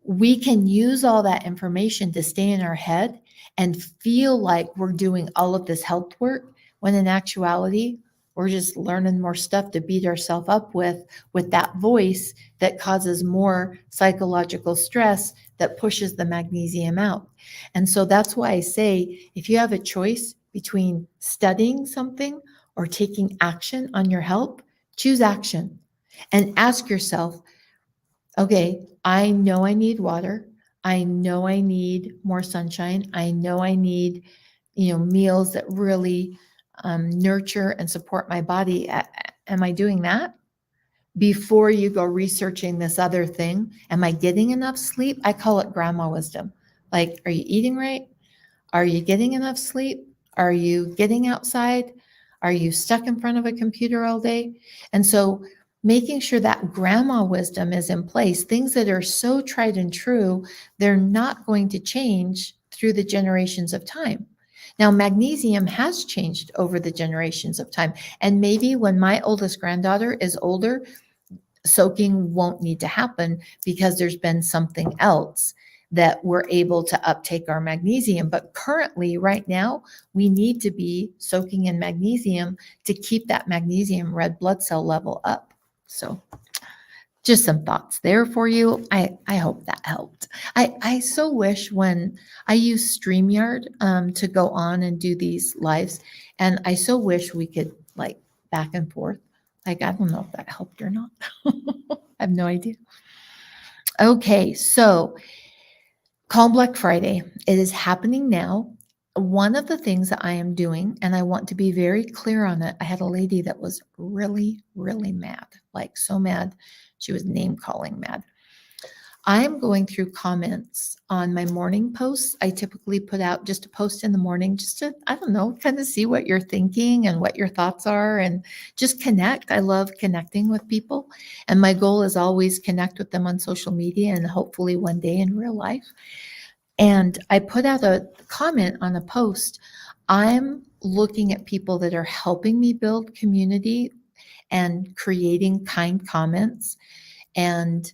S1: We can use all that information to stay in our head and feel like we're doing all of this health work when in actuality, we're just learning more stuff to beat ourselves up with that voice that causes more psychological stress that pushes the magnesium out. And so that's why I say if you have a choice between studying something or taking action on your health, choose action and ask yourself, okay, I know I need water. I know I need more sunshine. I know I need, meals that really nurture and support my body. Am I doing that? Before you go researching this other thing, am I getting enough sleep? I call it grandma wisdom. Like, are you eating right? Are you getting enough sleep? Are you getting outside? Are you stuck in front of a computer all day? And so making sure that grandma wisdom is in place, things that are so tried and true, they're not going to change through the generations of time. Now, magnesium has changed over the generations of time. And maybe when my oldest granddaughter is older, soaking won't need to happen because there's been something else that we're able to uptake our magnesium. But currently, right now, we need to be soaking in magnesium to keep that magnesium red blood cell level up. So just some thoughts there for you. I hope that helped. I so wish when I use StreamYard to go on and do these lives, and I so wish we could like back and forth. Like, I don't know if that helped or not. I have no idea. Okay, so Calm Black Friday. It is happening now. One of the things that I am doing, and I want to be very clear on it, I had a lady that was really, really mad, like so mad. She was name calling mad. I'm going through comments on my morning posts. I typically put out just a post in the morning just to, I don't know, kind of see what you're thinking and what your thoughts are and just connect. I love connecting with people. And my goal is always connect with them on social media and hopefully one day in real life. And I put out a comment on a post. I'm looking at people that are helping me build community and creating kind comments. And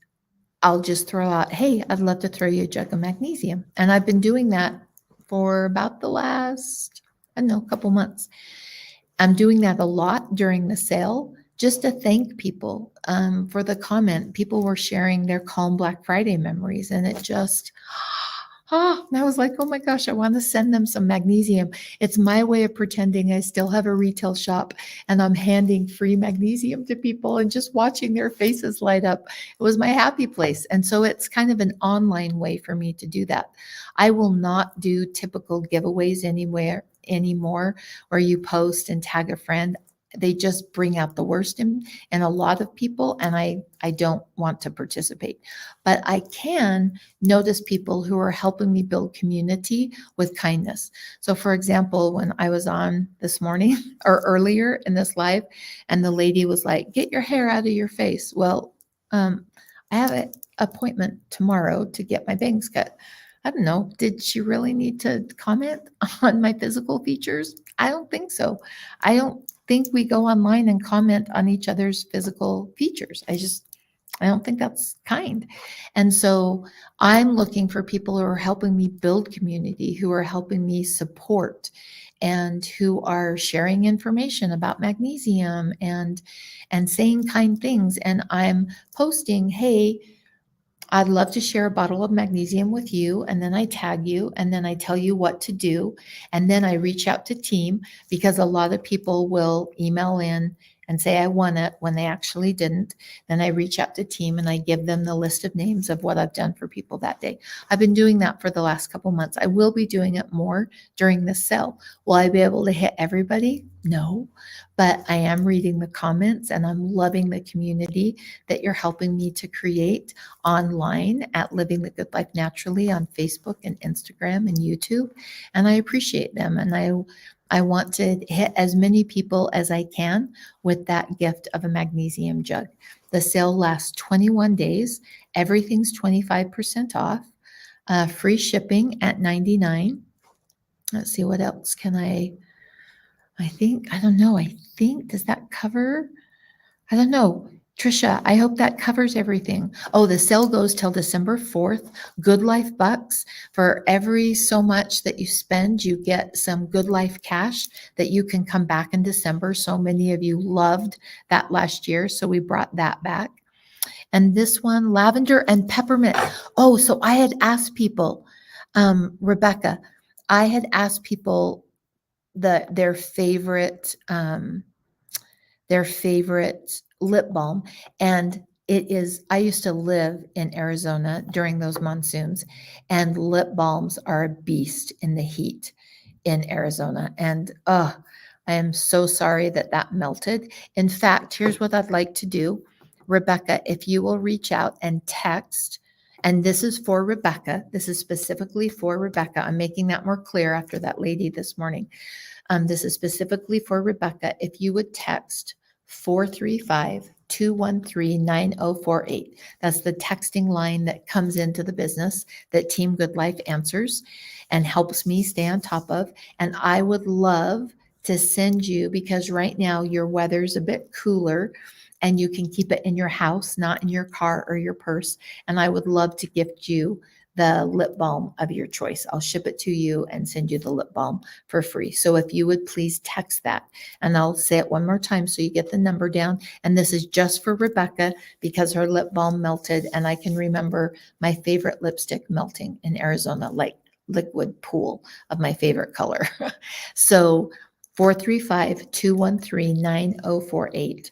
S1: I'll just throw out, hey, I'd love to throw you a jug of magnesium. And I've been doing that for about the last, I don't know, couple months. I'm doing that a lot during the sale just to thank people for the comment. People were sharing their Calm Black Friday memories, and it just, and I was like, oh my gosh, I want to send them some magnesium. It's my way of pretending I still have a retail shop and I'm handing free magnesium to people and just watching their faces light up. It was my happy place. And so it's kind of an online way for me to do that. I will not do typical giveaways anymore where you post and tag a friend. They just bring out the worst in a lot of people, and I don't want to participate. But I can notice people who are helping me build community with kindness. So for example, when I was on this morning or earlier in this live, and the lady was like, get your hair out of your face. Well, I have an appointment tomorrow to get my bangs cut. I don't know. Did she really need to comment on my physical features? I don't think so. I don't think we go online and comment on each other's physical features. I don't think that's kind. And so I'm looking for people who are helping me build community, who are helping me support, and who are sharing information about magnesium and saying kind things. And I'm posting, hey, I'd love to share a bottle of magnesium with you. And then I tag you and then I tell you what to do. And then I reach out to team because a lot of people will email in and say, I won it when they actually didn't. Then I reach out to team and I give them the list of names of what I've done for people that day. I've been doing that for the last couple months. I will be doing it more during this sale. Will I be able to hit everybody? No, but I am reading the comments and I'm loving the community that you're helping me to create online at Living the Good Life Naturally on Facebook and Instagram and YouTube. And I appreciate them. And I want to hit as many people as I can with that gift of a magnesium jug. The sale lasts 21 days. Everything's 25% off. Free shipping at $99. Let's see, what else can I think, I don't know. I think, does that cover? I don't know. Trisha, I hope that covers everything. Oh, the sale goes till December 4th. Good Life bucks. For every so much that you spend, you get some Good Life cash that you can come back in December. So many of you loved that last year, so we brought that back. And this one, lavender and peppermint. Oh, so I had asked people, Rebecca, I had asked people their favorite lip balm. And I used to live in Arizona during those monsoons, and lip balms are a beast in the heat in Arizona. And I am so sorry that melted. In fact, here's what I'd like to do. Rebecca, if you will reach out and text, and this is for Rebecca. This is specifically for Rebecca. I'm making that more clear after that lady this morning. This is specifically for Rebecca. If you would text 435-213-9048. That's the texting line that comes into the business that Team Good Life answers and helps me stay on top of. And I would love to send you, because right now your weather's a bit cooler and you can keep it in your house, not in your car or your purse. And I would love to gift you the lip balm of your choice. I'll ship it to you and send you the lip balm for free. So if you would please text that, and I'll say it one more time so you get the number down. And this is just for Rebecca because her lip balm melted, and I can remember my favorite lipstick melting in Arizona, like liquid pool of my favorite color. So 435-213-9048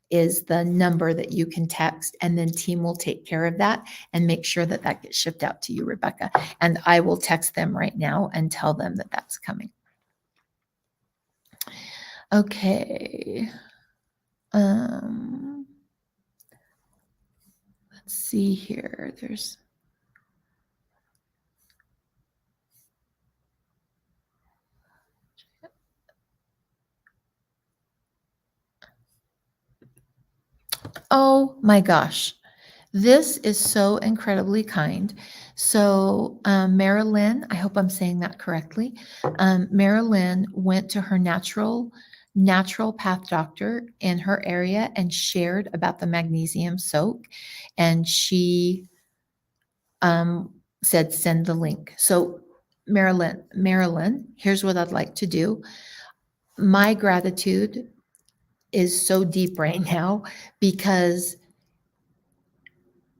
S1: is the number that you can text, and then team will take care of that and make sure that gets shipped out to you, Rebecca. And I will text them right now and tell them that that's coming. Okay. Let's see here. Oh my gosh. This is so incredibly kind. So Marilyn, I hope I'm saying that correctly. Marilyn went to her naturopath doctor in her area and shared about the magnesium soak. And she said, send the link. So Marilyn, here's what I'd like to do. My gratitude is so deep right now because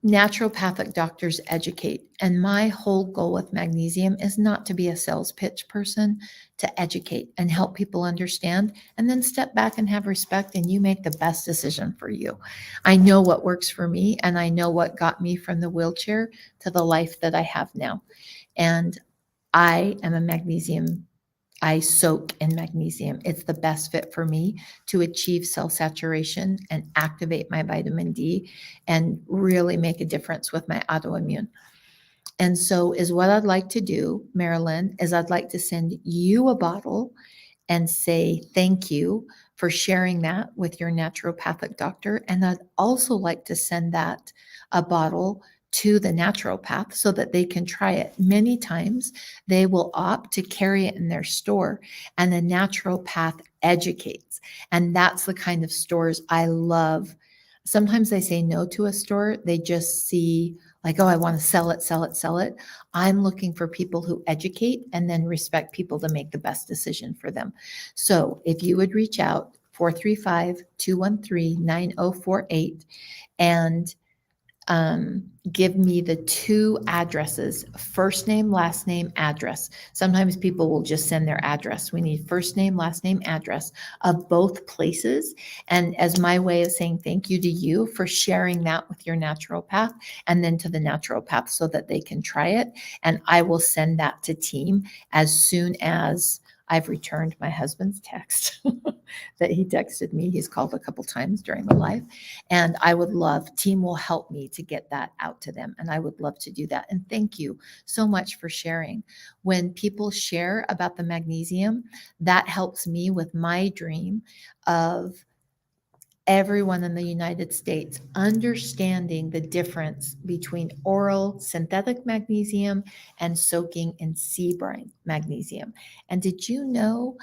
S1: naturopathic doctors educate. And my whole goal with magnesium is not to be a sales pitch person, to educate and help people understand, and then step back and have respect, and you make the best decision for you. I know what works for me, and I know what got me from the wheelchair to the life that I have now. And I am a magnesium. I soak in magnesium. It's the best fit for me to achieve cell saturation and activate my vitamin D and really make a difference with my autoimmune. And so is what I'd like to do, Marilyn, is I'd like to send you a bottle and say thank you for sharing that with your naturopathic doctor. And I'd also like to send that a bottle to the naturopath so that they can try it. Many times they will opt to carry it in their store, and the naturopath educates. And that's the kind of stores I love. Sometimes they say no to a store. They just see like, oh, I want to sell it, sell it, sell it. I'm looking for people who educate and then respect people to make the best decision for them. So if you would reach out, 435-213-9048, and give me the 2 addresses, first name, last name, address. Sometimes people will just send their address. We need first name, last name, address of both places. And as my way of saying thank you to you for sharing that with your naturopath and then to the naturopath so that they can try it. And I will send that to team as soon as I've returned my husband's text that he texted me. He's called a couple times during the live. And I would love, team will help me to get that out to them. And I would love to do that. And thank you so much for sharing. When people share about the magnesium, that helps me with my dream of everyone in the United States understanding the difference between oral synthetic magnesium and soaking in sea brine magnesium. And did you know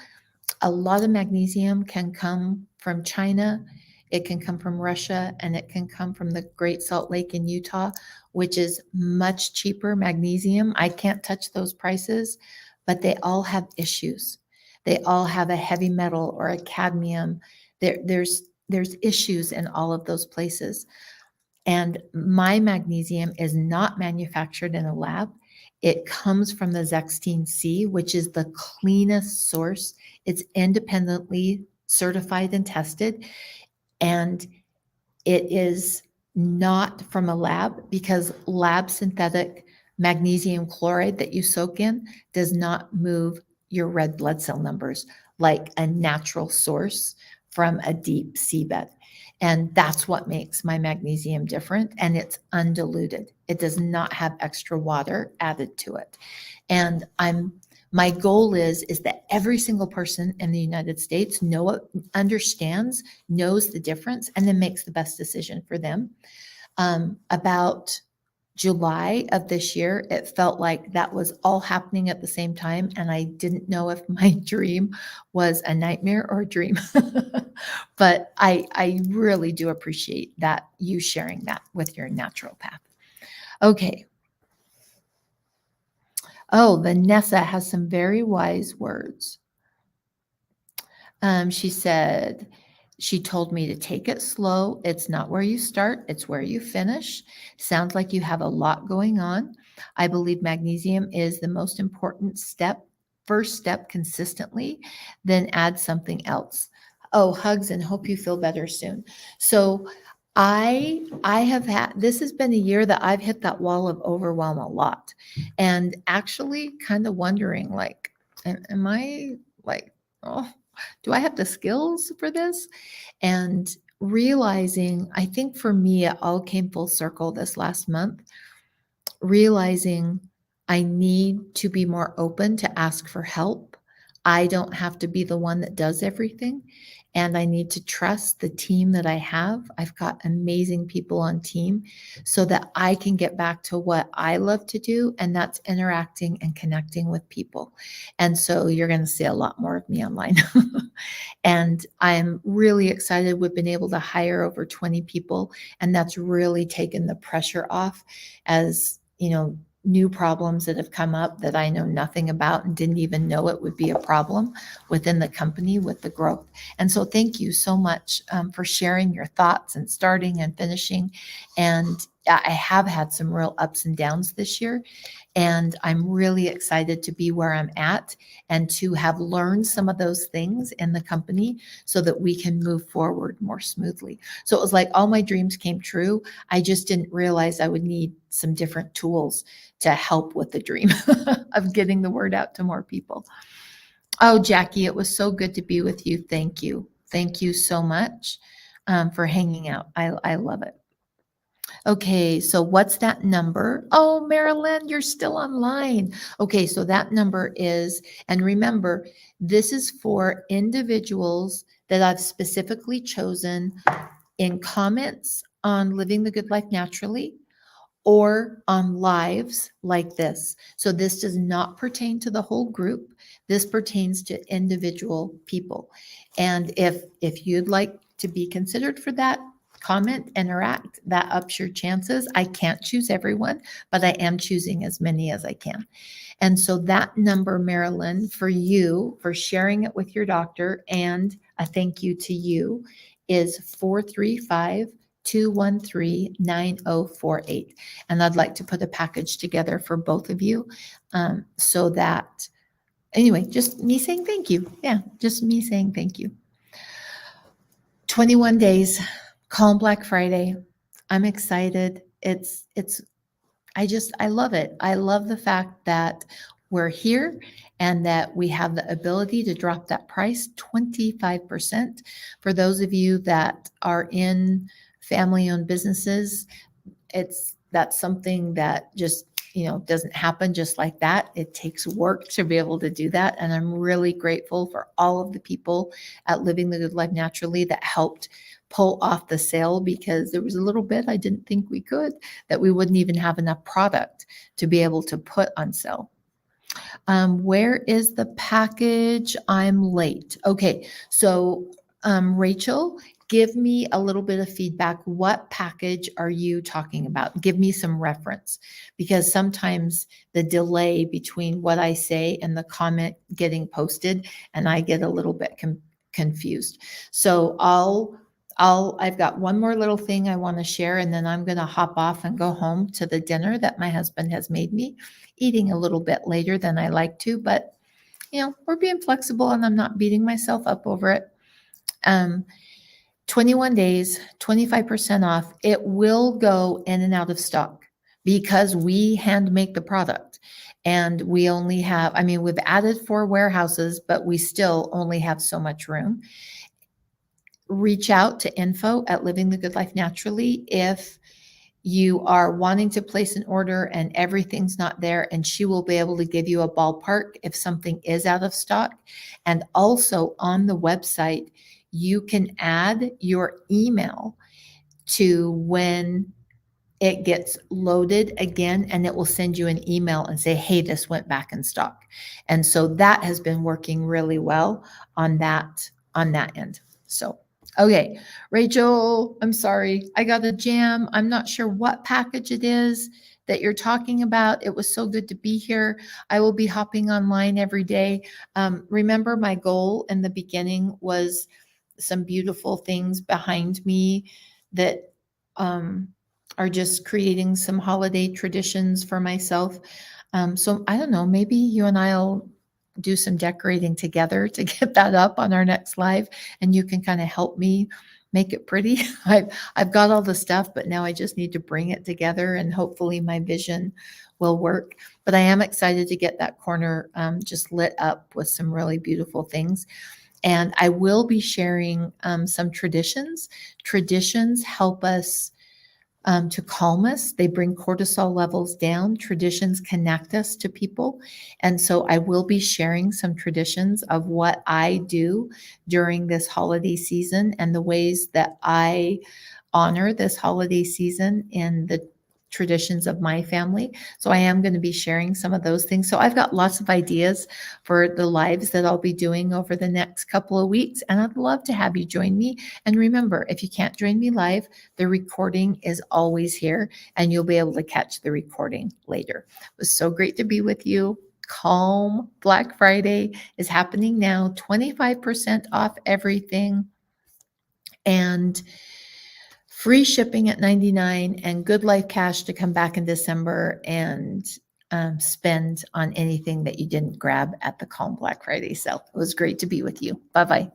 S1: a lot of magnesium can come from China, it can come from Russia, and it can come from the Great Salt Lake in Utah, which is much cheaper magnesium. I can't touch those prices, but they all have issues. They all have a heavy metal or a cadmium. There's issues in all of those places. And my magnesium is not manufactured in a lab. It comes from the Zextine C, which is the cleanest source. It's independently certified and tested. And it is not from a lab because lab synthetic magnesium chloride that you soak in does not move your red blood cell numbers like a natural source from a deep seabed. And that's what makes my magnesium different. And it's undiluted. It does not have extra water added to it. And my goal is that every single person in the United States understands, knows the difference, and then makes the best decision for them. About July of this year, it felt like that was all happening at the same time. And I didn't know if my dream was a nightmare or a dream. But I really do appreciate that, you sharing that with your naturopath. Okay. Oh, Vanessa has some very wise words. She said, she told me to take it slow. It's not where you start, it's where you finish. Sounds like you have a lot going on. I believe magnesium is the most important step, first step consistently, then add something else. Oh, hugs and hope you feel better soon. So I have had, this has been a year that I've hit that wall of overwhelm a lot and actually kind of wondering like, am I like, oh, do I have the skills for this? And realizing, I think for me, it all came full circle this last month, realizing I need to be more open to ask for help. I don't have to be the one that does everything. And I need to trust the team that I have. I've got amazing people on team so that I can get back to what I love to do, and that's interacting and connecting with people. And so you're going to see a lot more of me online. And I'm really excited. We've been able to hire over 20 people, and that's really taken the pressure off as, new problems that have come up that I know nothing about and didn't even know it would be a problem within the company with the growth. And so thank you so much for sharing your thoughts and starting and finishing. And I have had some real ups and downs this year. And I'm really excited to be where I'm at and to have learned some of those things in the company so that we can move forward more smoothly. So it was like all my dreams came true. I just didn't realize I would need some different tools to help with the dream of getting the word out to more people. Oh, Jackie, it was so good to be with you. Thank you. Thank you so much for hanging out. I love it. Okay, so what's that number? Oh, Marilyn, you're still online. Okay, so that number is, and remember, this is for individuals that I've specifically chosen in comments on Living the Good Life Naturally or on lives like this. So this does not pertain to the whole group. This pertains to individual people. And if you'd like to be considered for that, comment, interact, that ups your chances. I can't choose everyone, but I am choosing as many as I can. And so that number, Marilyn, for you, for sharing it with your doctor, and a thank you to you, is 435 213-9048. And I'd like to put a package together for both of you, so that, anyway, just me saying thank you. Yeah, just me saying thank you. 21 days, Calm Black Friday. I'm excited. I love it. I love the fact that we're here and that we have the ability to drop that price 25%. For those of you that are in family-owned businesses, that's something that just, doesn't happen just like that. It takes work to be able to do that. And I'm really grateful for all of the people at Living the Good Life Naturally that helped pull off the sale, because there was a little bit I didn't think we could, that we wouldn't even have enough product to be able to put on sale. Where is the package? I'm late. Okay, so Rachel, give me a little bit of feedback. What package are you talking about? Give me some reference, because sometimes the delay between what I say and the comment getting posted, and I get a little bit confused. So I've got one more little thing I want to share, and then I'm going to hop off and go home to the dinner that my husband has made me, eating a little bit later than I like to, but we're being flexible and I'm not beating myself up over it. 21 days, 25% off. It will go in and out of stock because we hand make the product. And we only have, we've added 4 warehouses, but we still only have so much room. Reach out to info@Living the Good Life Naturally if you are wanting to place an order and everything's not there, and she will be able to give you a ballpark if something is out of stock. And also on the website, you can add your email to when it gets loaded again, and it will send you an email and say, hey, this went back in stock. And so that has been working really well on that end. So okay, Rachel, I'm sorry. I got a jam. I'm not sure what package it is that you're talking about. It was so good to be here. I will be hopping online every day. Remember, my goal in the beginning was some beautiful things behind me that are just creating some holiday traditions for myself. So I don't know, maybe you and I'll do some decorating together to get that up on our next live, and you can kind of help me make it pretty. I've got all the stuff, but now I just need to bring it together, and hopefully my vision will work. But I am excited to get that corner just lit up with some really beautiful things. And I will be sharing some traditions. Traditions help us to calm us. They bring cortisol levels down. Traditions connect us to people. And so I will be sharing some traditions of what I do during this holiday season and the ways that I honor this holiday season in the traditions of my family. So I am going to be sharing some of those things. So I've got lots of ideas for the lives that I'll be doing over the next couple of weeks, and I'd love to have you join me. And remember, if you can't join me live, the recording is always here, and you'll be able to catch the recording later. It was so great to be with you. Calm Black Friday is happening now, 25% off everything, and free shipping at $99, and Good Life Cash to come back in December and spend on anything that you didn't grab at the Calm Black Friday sale. It was great to be with you. Bye-bye.